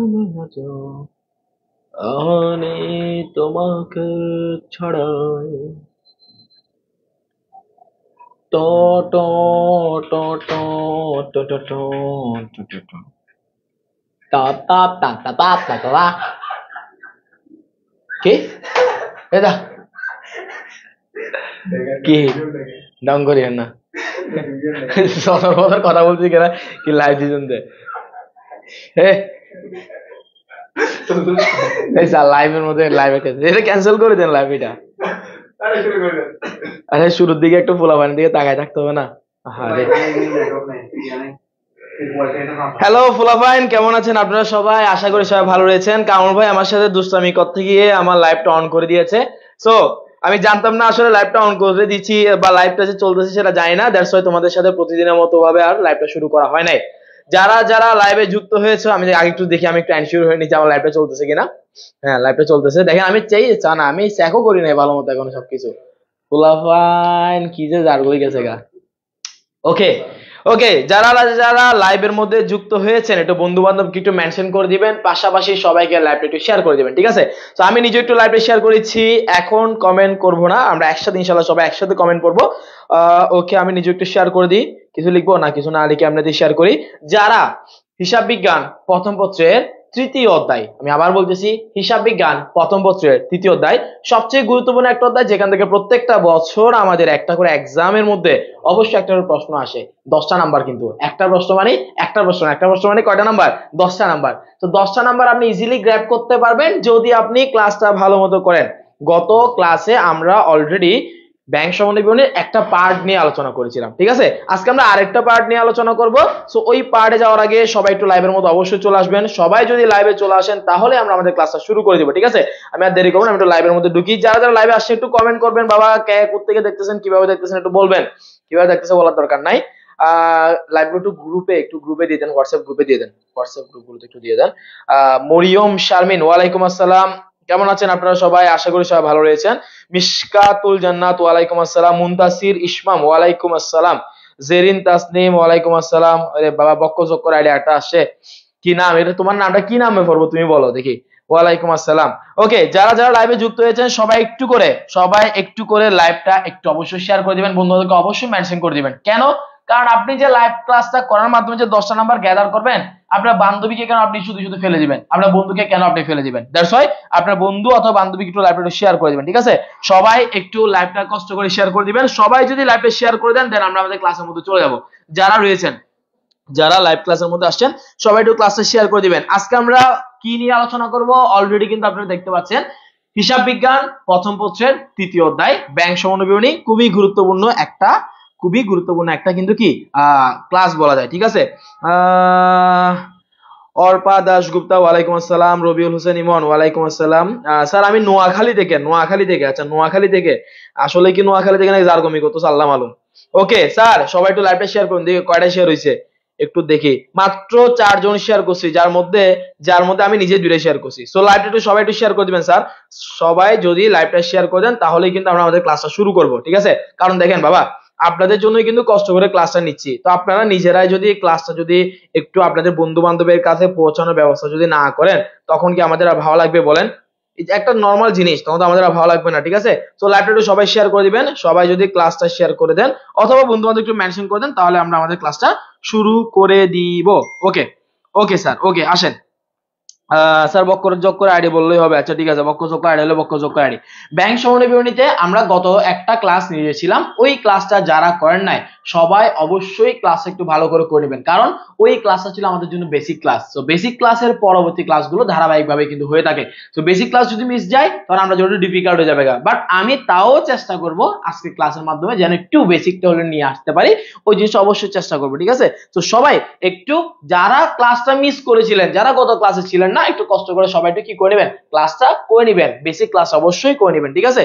আমি আজও আহানি তোমাকে ছাড়াই ট ট ট ট ট ট ট ট ট ট। তা তা তা তা তা তা তা তা। কি এটা কি ডাউন করিয়েন না সতর্কতার কথা বলছি কেনা কি লাইভ দিছেন দে এই স্যার লাইভের মধ্যে লাইভ এটা ক্যান্সেল করে দেন লাইভ এটা আরে শুরুর দিকে একটু ফুলাবানের দিকে তাকায় থাকতে হবে না হ্যালো ফুলাফাইন, কেমন আছেন আপনারা সবাই? আশা করি সবাই ভালো রয়েছেন। কামরুল ভাই আমার সাথে দুষ্টামি করতে গিয়ে আমার লাইভটা অন করে দিয়েছে। সো আমি জানতাম না আসলে লাইভটা অন করে দিচ্ছি বা লাইভটা যে চলতেছে সেটা জানি না, দ্যাটস ওয়াই তোমাদের সাথে প্রতিদিনের মতো ভাবে আর লাইভটা শুরু করা হয় নাই। যারা যারা লাইভে যুক্ত হয়েছে আমি আগে একটু দেখি, আমি একটু এনশিওর হয়ে নিচ্ছি আমার লাইভটা চলতেছে কিনা। হ্যাঁ, লাইভটা চলতেছে। দেখেন আমি না আমি চেকও করি নাই ভালো মতো এখন সবকিছু। ফুলাফাইন কি যে জার হয়ে গেছে গা। ওকে ওকে, যারা যারা লাইভের মধ্যে যুক্ত হয়েছেন একটু বন্ধু বান্ধবকে একটু মেনশন করে দিবেন, পাশাপাশি সবাইকে লাইভটা একটু শেয়ার করে দিবেন, ঠিক আছে? তো আমি নিজে একটু লাইভে শেয়ার করেছি, এখন কমেন্ট করব না, আমরা একসাথে ইনশাআল্লাহ সবাই একসাথে কমেন্ট করব। ওকে, আমি নিজে একটু শেয়ার করে দিই, কিছু লিখবো না কিছু না লিখে আমরা শেয়ার করি। যারা হিসাব বিজ্ঞান প্রথম পত্রের তৃতীয় অধ্যায়, আমি আবার বলতেছি হিসাব বিজ্ঞান প্রথম পত্রের তৃতীয় অধ্যায় সবচেয়ে গুরুত্বপূর্ণ একটা অধ্যায়, যেখান থেকে প্রত্যেকটা বছর আমাদের একটা করে এক্সামের মধ্যে অবশ্যই একটা করে প্রশ্ন আসে। 10টা নাম্বার, কিন্তু একটা প্রশ্ন মানে একটা প্রশ্ন মানে কয়টা নাম্বার? 10টা নাম্বার। তো 10টা নাম্বার আপনি ইজিলি গ্র্যাব করতে পারবেন যদি আপনি ক্লাসটা ভালো মতো করেন। গত ক্লাসে আমরা অলরেডি ব্যাংক সমন্বয় বিবরণীর একটা পার্ট নিয়ে আলোচনা করেছিলাম, ঠিক আছে? আজকে আমরা আরেকটা পার্ট নিয়ে আলোচনা করব। সো ওই পার্টে যাওয়ার আগে সবাই একটু লাইভের মধ্যে অবশ্যই চলে আসবেন। সবাই যদি লাইভে চলে আসেন তাহলে আমরা আমাদের ক্লাসটা শুরু করে দিব, ঠিক আছে? আমি আর দেরি করব না, আমি একটু লাইভের মধ্যে ঢুকি। যারা যারা লাইভে আসছে একটু কমেন্ট করবেন, বাবা কে কোত্থেকে দেখতেছেন, কিভাবে দেখতেছেন একটু বলবেন। কিভাবে দেখতেছে বলার দরকার নাই। লাইভ একটু গ্রুপে দিয়ে দেন, হোয়াটসঅ্যাপ গ্রুপে দিয়ে দেন, হোয়াটসঅ্যাপ গ্রুপগুলোতে একটু দিয়ে দেন। মরিয়ম শারমিন, ওয়ালাইকুম আসসালাম, কেমন আছেন আপনারা সবাই? আশা করি সবাই ভালো রয়েছেন। মিশকাতুল জান্নাত, ওয়ালাইকুম আসসালাম। মুনতাসির ইসমাম, ওয়ালাইকুম আসসালাম। জেরিন তাসনিম, ওয়ালাইকুম আসসালাম। আরে বাবা বক্ক জক্কর আইডিয়া একটা আসছে, কি নাম এটা? তোমার নামটা কি নামে পড়বো তুমি বলো দেখি। ওয়ালাইকুম আসসালাম। ওকে, যারা যারা লাইভে যুক্ত হয়েছেন সবাই একটু করে লাইভটা একটু অবশ্যই শেয়ার করে দিবেন, বন্ধুদেরকে অবশ্যই মেনশন করে দিবেন। কেন? কারণ আপনি যে লাইভ ক্লাসটা করার মাধ্যমে যে 10টা নাম্বার গ্যাদার করবেন, আপনার বান্ধবীকে কেন আপনি শুধু শুধু ফেলে দিবেন? আপনার বন্ধুকে কেন আপনি ফেলে দিবেন? দ্যাটস ওয়াই আপনার বন্ধু অথবা বান্ধবীকে একটু লাইভটা শেয়ার করে দিবেন, ঠিক আছে? সবাই একটু লাইভটা কষ্ট করে শেয়ার করে দিবেন। সবাই যদি লাইভটা শেয়ার করে দেন দেন আমরা আমাদের ক্লাসের মধ্যে চলে যাব। যারা রয়েছেন, যারা লাইভ ক্লাসের মধ্যে আসছেন সবাই একটু ক্লাসটা শেয়ার করে দিবেন। আজকে আমরা কি নিয়ে আলোচনা করব অলরেডি কিন্তু আপনারা দেখতে পাচ্ছেন, হিসাব বিজ্ঞান প্রথম পত্রের তৃতীয় অধ্যায় ব্যাংক সমন্বয় বিবরণী। খুবই গুরুত্বপূর্ণ একটা কিন্তু কি ক্লাস বলা যায়, ঠিক আছে? অর্পা দাশগুপ্তা, ওয়ালাইকুম আসসালাম। রবিউল হোসেন ইমন, ওয়ালাইকুম আসসালাম। স্যার আমি নোয়াখালী থেকে আচ্ছা নোয়াখালী থেকে, আসলে কি নোয়াখালী থেকে নাকি জারগমি করতো আল্লাহ মালুম। ওকে স্যার, সবাই একটু লাইভটা শেয়ার করুন, দেখি কয়টা শেয়ার হয়েছে একটু দেখি। মাত্র 4 জন শেয়ার করছি, যার মধ্যে আমি নিজে জুড়ে শেয়ার করছি। সো লাইভটা একটু সবাই একটু শেয়ার করে দিবেন স্যার। সবাই যদি লাইভটা শেয়ার করে দেন তাহলেই কিন্তু আমরা আমাদের ক্লাসটা শুরু করব, ঠিক আছে? কারণ দেখেন বাবা, আপনাদের জন্যই কিন্তু কষ্ট করে ক্লাসটা নিচ্ছি। তো আপনারা নিজেরাই যদি ক্লাসটা যদি একটু আপনাদের বন্ধু বান্ধবের কাছে পৌঁছানোর ব্যবস্থা যদি না করেন, তখন কি আমাদের আর ভালো লাগবে বলেন? একটা নর্মাল জিনিস, তখন তো আমাদের আর ভালো লাগবে না, ঠিক আছে? তো লাইভটা একটু সবাই শেয়ার করে দিবেন। সবাই যদি ক্লাসটা শেয়ার করে দেন অথবা বন্ধু বান্ধব একটু মেনশন করে দেন তাহলে আমরা আমাদের ক্লাসটা শুরু করে দিব। ওকে ওকে স্যার, ওকে আসেন। স্যার বক্কর আইডি বললেই হবে? আচ্ছা ঠিক আছে, বক্কর আইডি হলে বক্কর আইডি। ব্যাংক সমন্বয় বিবরণীতে আমরা গত একটা ক্লাস নিয়েছিলাম, ওই ক্লাসটা যারা করেন নাই সবাই অবশ্যই ক্লাস একটু ভালো করে নেবেন, কারণ ওই ক্লাসটা ছিল আমাদের জন্য বেসিক ক্লাস। তো বেসিক ক্লাসের পরবর্তী ক্লাসগুলো ধারাবাহিকভাবে কিন্তু হয়ে থাকে। তো বেসিক ক্লাস যদি মিস যায় তখন আমরা জন্য ডিফিকাল্ট হয়ে যাবে, বাট আমি তাও চেষ্টা করব আজকে ক্লাসের মাধ্যমে যেন একটু বেসিকটা হলে নিয়ে আসতে পারি, ওই জিনিসটা অবশ্যই চেষ্টা করবো, ঠিক আছে? তো সবাই একটু, যারা ক্লাসটা মিস করেছিলেন, যারা গত ক্লাসে ছিলেন না, একটু কষ্ট করে সবাই একটু কি করে নেবেন, ক্লাসটা করে নেবেন, বেসিক ক্লাস অবশ্যই করে নেবেন, ঠিক আছে?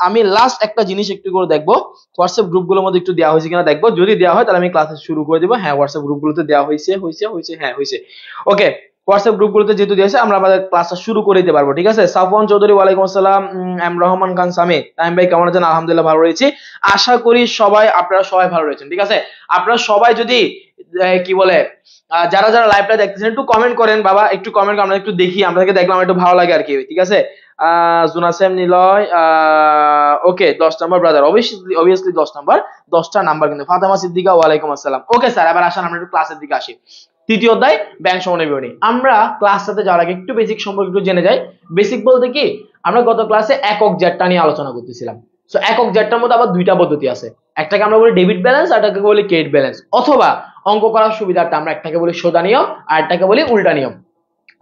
আমি লাস্ট একটা জিনিস একটু করে দেখবো, হোয়াটসঅ্যাপ গ্রুপগুলোর মধ্যে একটু দেওয়া হয়েছে কিনা দেখবো। যদি দেওয়া হয় তাহলে আমি ক্লাস শুরু করে দেবো। হ্যাঁ, হোয়াটসঅ্যাপ গ্রুপগুলোতে দেওয়া হয়েছে, হ্যাঁ হয়েছে। ওকে, হোয়াটসঅ্যাপ গ্রুপগুলোতে যেহেতু দিয়েছে আমরা আমাদের ক্লাসটা শুরু করে দিতে পারবো, ঠিক আছে। সাফওয়ান চৌধুরী ওয়ালাইকুম আসসালাম, এম রহমান খান সামি, তাইম ভাই কেমন আছেন? আলহামদুলিল্লাহ ভালো রয়েছি, আশা করি আপনারা সবাই ভালো রয়েছেন, ঠিক আছে। আপনারা সবাই যদি কি বলে যারা যারা লাইভটা দেখতেছেন একটু কমেন্ট করেন বাবা, একটু কমেন্ট আমরা একটু দেখি, আপনাদেরকে দেখলাম একটু ভালো লাগে আর কি, ঠিক আছে। জুনাসেম নিলয়, ওকে 10 নাম্বার ব্রাদার, অবভিয়াসলি 10 নাম্বার, 10টা নাম্বার কিন্তু। ফাতেমা সিদ্দিকা ওয়ালাইকুম আসসালাম। ওকে স্যার, এবার আসেন আমরা একটু ক্লাসের দিকে আসি। তৃতীয় অধ্যায় ব্যাংক সমন্বয় বিবরণী। আমরা ক্লাসটাতে যাওয়ার আগে একটু বেসিক সম্পর্কে একটু জেনে যাই। বেসিক বলতে কি, আমরা গত ক্লাসে একক জেটটা নিয়ে আলোচনা করতেছিলাম। সো একক জেটটার মধ্যে আবার দুইটা পদ্ধতি আছে, একটাকে আমরা বলি ডেবিট ব্যালেন্স আর একটাকে বলি ক্রেডিট ব্যালেন্স, অথবা অঙ্ক করার সুবিধাটা আমরা একটাকে বলি সোজা নিয়ম আর একটাকে বলি উল্টা নিয়ম।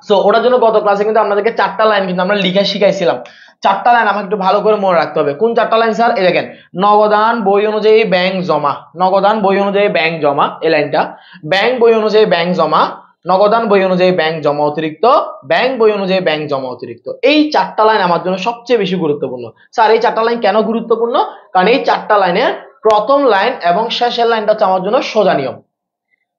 সো ওটার জন্য গত ক্লাসে কিন্তু আপনাদেরকে 4টা লাইন কিন্তু আমরা লিখে শিখাইছিলাম। 4টা লাইন আমাকে একটু ভালো করে মনে রাখতে হবে। কোন 4টা লাইন স্যার? এই দেখেন, নগদান বই অনুযায়ী ব্যাংক জমা, নগদান বই অনুযায়ী ব্যাংক জমা, এই লাইনটা, ব্যাংক বই অনুযায়ী ব্যাংক জমা, নগদান বই অনুযায়ী ব্যাংক জমা অতিরিক্ত, ব্যাংক বই অনুযায়ী ব্যাংক জমা অতিরিক্ত। এই 4টা লাইন আমার জন্য সবচেয়ে বেশি গুরুত্বপূর্ণ। স্যার এই 4টা লাইন কেন গুরুত্বপূর্ণ? কারণ এই 4টা লাইনের প্রথম লাইন এবং শেষের লাইনটা হচ্ছে আমার জন্য সোজা নিয়ম,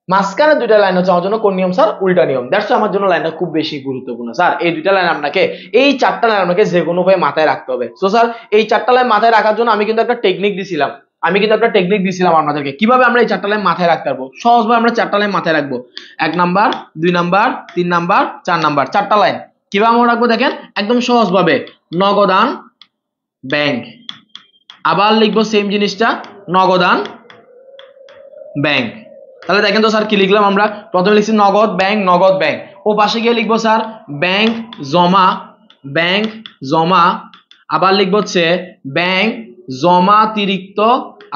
মাঝখানে দুইটা লাইন হচ্ছে আমার জন্য কোন নিয়ম স্যার? উল্টা নিয়ম। দ্যাটস আমার জন্য লাইনটা খুব বেশি গুরুত্বপূর্ণ স্যার। এই দুইটা লাইন আপনাকে, এই 4টা লাইন আপনাকে যে কোনো ভাবে মাথায় রাখতে হবে। সো স্যার এই 4টা লাইন মাথায় রাখার জন্য আমি কিন্তু একটা টেকনিক দিছিলাম আপনাদেরকে, কিভাবে আমরা এই 4টা লাইন মাথায় রাখতে পারবো। সহজভাবে আমরা 4টা লাইন মাথায় রাখবো, 1 নাম্বার, 2 নাম্বার, 3 নাম্বার, 4 নাম্বার, 4টা লাইন কিভাবে মনে রাখবো দেখেন, একদম সহজভাবে। নগদান ব্যাংক, আবার লিখবো সেম জিনিসটা, নগদান ব্যাংক। তাহলে দেখেন তো স্যার কি লিখলাম আমরা, প্রথমে লিখছি নগদ ব্যাংক, নগদ ব্যাংক, ও পাশে গিয়ে লিখবো স্যার ব্যাংক জমা, ব্যাংক জমা, আবার লিখবো হচ্ছে ব্যাংক জমাতিরিক্ত,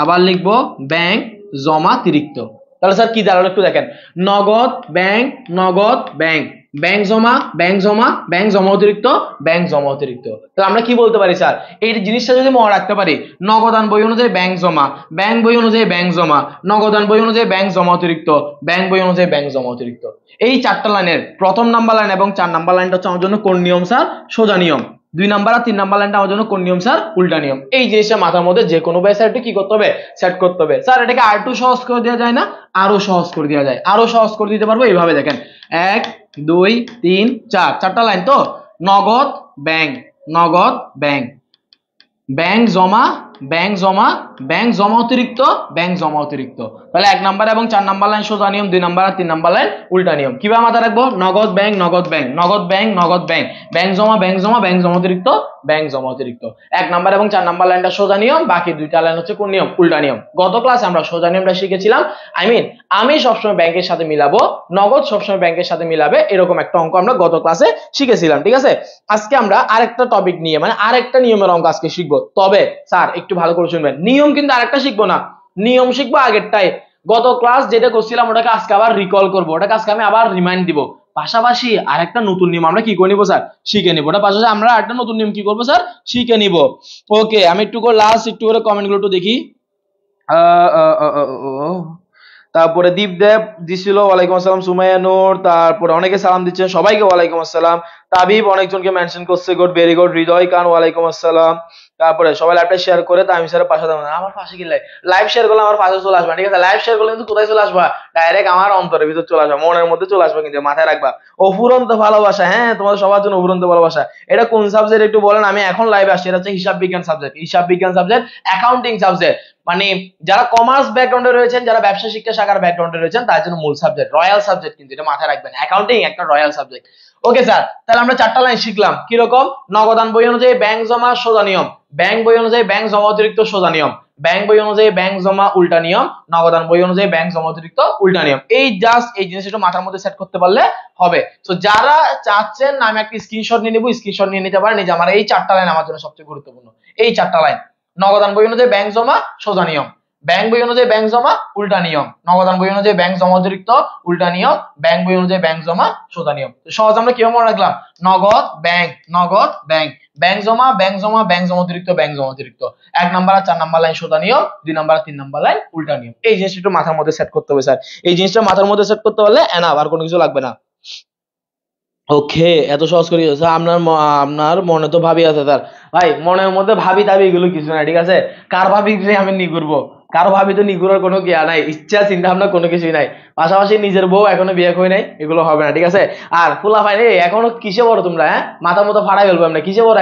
আবার লিখবো ব্যাংক জমাতিরিক্ত। তাহলে স্যার কি দাঁড়ালো একটু দেখেন, নগদ ব্যাংক, নগদ ব্যাংক, ব্যাংক জমা, ব্যাংক জমা, ব্যাংক জমা অতিরিক্ত, ব্যাংক জমা অতিরিক্ত। তাহলে আমরা কি বলতে পারি স্যার, এই জিনিসটা যদি মনে রাখতে পারি, নগদান বই অনুযায়ী ব্যাংক জমা, ব্যাংক বই অনুযায়ী ব্যাংক জমা, নগদান বই অনুযায়ী ব্যাংক জমা অতিরিক্ত, ব্যাংক বই অনুযায়ী ব্যাংক জমা অতিরিক্ত। এই 4টা লাইনের প্রথম নাম্বার লাইন এবং 4 নাম্বার লাইনটা হচ্ছে আমার জন্য কোন নিয়ম স্যার? সোজা নিয়ম। 2 নাম্বার আর 3 নাম্বার লাইনটা আমার জন্য কোন নিয়ম স্যার? উল্টা নিয়ম। এই জিনিসটা মাথার মধ্যে যে কোনো ভাবে স্যার কি করতে হবে? সেট করতে হবে। স্যার এটাকে আর একটু সহজ করে দেওয়া যায় না? আরো সহজ করে দেওয়া যায়, আরো সহজ করে দিতে পারবো এইভাবে দেখেন, 1 2 3 4, 4টা লাইন তো, নগদ ব্যাংক, নগদ ব্যাংক, ব্যাংক জমা, ব্যাংক জমা, ব্যাংক জমা অতিরিক্ত, ব্যাংক জমা অতিরিক্ত। তাহলে 1 নাম্বার এবং 4 নাম্বার লাইন সোজা নিয়ম, 2 নাম্বার আর 3 নাম্বার লাইন উল্টা নিয়ম। কিভাবে মাথায় রাখবো? নগদ ব্যাংক, নগদ ব্যাংক, নগদ ব্যাংক, নগদ ব্যাংক, ব্যাংক জমা, ব্যাংক জমা, ব্যাংক জমা অতিরিক্ত, ব্যাংক জমা অতিরিক্ত। 1 নাম্বার এবং 4 নাম্বার লাইনটা সোজা নিয়ম, বাকি দুইটা লাইন হচ্ছে কোন নিয়ম? উল্টা নিয়ম। গত ক্লাসে আমরা সোজা নিয়মটা শিখেছিলাম, আমি সবসময় ব্যাংকের সাথে মিলাবো, নগদ সবসময় ব্যাংকের সাথে মিলাবে, এরকম একটা অঙ্ক আমরা গত ক্লাসে শিখেছিলাম, ঠিক আছে। আজকে আমরা আরেকটা টপিক নিয়ে, মানে আরেকটা নিয়মের অঙ্ক আজকে শিখবো। তবে স্যার একটু ভালো করে শুনবেন, নিয়ম কিন্তু আরেকটা শিখবো না, নিয়ম শিখবো আগেরটাই। গত ক্লাস যেটা করছিলাম ওটাকে আজকে আবার রিকল করবো, ওটাকে আজকে আমি আবার রিমাইন্ড দিব। পাশাপাশি আরেকটা নতুন নিয়ম আমরা কি করে নিবো স্যার? শিখে নিবো। ওটা পাশাপাশি আমরা আরেকটা নতুন নিয়ম কি করবো স্যার? শিখে নিবো। ওকে, আমি একটু করে লাস্ট একটু করে কমেন্ট গুলো একটু দেখি। তারপরে দীপদেব দিছিল ওয়ালাইকুম আসসালাম, সুমাইয়া নূর, তারপরে অনেকে সালাম দিচ্ছেন, সবাইকে ওয়ালাইকুম আসসালাম। তাবিব অনেকজনকে মেনশন করছে, good, very good. Hridoy Khan ওয়ালাইকুম আসসালাম। তারপরে সবাই লাইভটা শেয়ার করে তামিম স্যারের পাশে দাঁড়ানো, আমার পাশে কি লাইভ শেয়ার করলে আমার পাশে চলে আসবা, ঠিক আছে। লাইভ শেয়ার করলে কিন্তু কোথায় চলে আসবা? ডাইরেক্ট আমার অন্তরের ভিতর চলে আসবা, মনের মধ্যে চলে আসবা, কিন্তু মাথায় রাখবা অফুরন্ত ভালোবাসা। হ্যাঁ, তোমাদের সবার জন্য অফুরন্ত ভালোবাসা। এটা কোন সাবজেক্ট একটু বলেন, আমি এখন লাইভে আসছি। এটা হচ্ছে হিসাব বিজ্ঞান সাবজেক্ট, হিসাব বিজ্ঞান সাবজেক্ট, অ্যাকাউন্টিং সাবজেক্ট। মানে যারা কমার্স ব্যাকগ্রাউন্ডে রয়েছেন, যারা ব্যবসা শিক্ষা শাখার ব্যাকগ্রাউন্ডে রয়েছেন, তার জন্য মূল সাবজেক্ট, রয়্যাল সাবজেক্ট, কিন্তু এটা মাথায় রাখবেন, অ্যাকাউন্টিং একটা রয়্যাল সাবজেক্ট। ওকে স্যার, তাহলে আমরা 4টা লাইন শিখলাম, কিরকম? নগদান বই অনুযায়ী ব্যাংক জমা সোজা নিয়ম, ব্যাংক বই অনুযায়ী ব্যাংক জমা অতিরিক্ত সোজা নিয়ম, ব্যাংক বই অনুযায়ী ব্যাংক জমা উল্টা নিয়ম, নগদান বই অনুযায়ী ব্যাংক জমা অতিরিক্ত উল্টা নিয়ম। এই জাস্ট এই জিনিসটা মাথার মধ্যে সেট করতে পারলে হবে। তো যারা চাচ্ছেন আমি একটা স্ক্রিনশট নিয়ে নিব, স্ক্রিনশট নিয়ে নিতে পারেন, যে আমার এই 4টা লাইন আমার জন্য সবচেয়ে গুরুত্বপূর্ণ। এই 4টা লাইন, নগদান বই অনুযায়ী ব্যাংক জমা সোজা নিয়ম, ব্যাংক বই অনুযায়ী ব্যাংক জমা উল্টা নিয়ম, নগদান বই অনুযায়ী ব্যাংক জমা অতিরিক্ত উল্টা নিয়ম, ব্যাংক বই অনুযায়ী ব্যাংক জমা সোজা নিয়ম। তো সহজ আমরা কিভাবে মনে রাখলাম? নগদ ব্যাংক, নগদ ব্যাংক, ব্যাংক জমা, ব্যাংক জমা, ব্যাংক জমা অতিরিক্ত, ব্যাংক জমা অতিরিক্ত। 1 নাম্বার আর 4 নাম্বার লাইন সোজা নিয়ম, 2 নাম্বার আর 3 নাম্বার লাইন উল্টা নিয়ম। এই জিনিসটা একটু মাথার মধ্যে সেট করতে হবে স্যার, এই জিনিসটা মাথার মধ্যে সেট করতে পারলে এনাফ, আর কোনো কিছু লাগবে না। ওকে, এত সহজ করে দিয়েছে। আপনার মনে তো ভাবি আছে স্যার। ভাই মনের মধ্যে ভাবি টাবি এগুলো কিছু না, ঠিক আছে। কার ভাবি আমি নি করবো, কারো ভাবি তো নিগুড়ার কোনো জ্ঞান নাই, ইচ্ছা চিন্তা ভাবনা কোনো কিছুই নাই, পাশাপাশি নিজের বউ এখনো বিয়ে করে নাই, এগুলো হবে না, ঠিক আছে। আর ফুলাফাইন এখনো কিসে বড় তোমরা, হ্যাঁ মাথা মতো ফাড়াই ফেলবো আমরা, কিসে বড়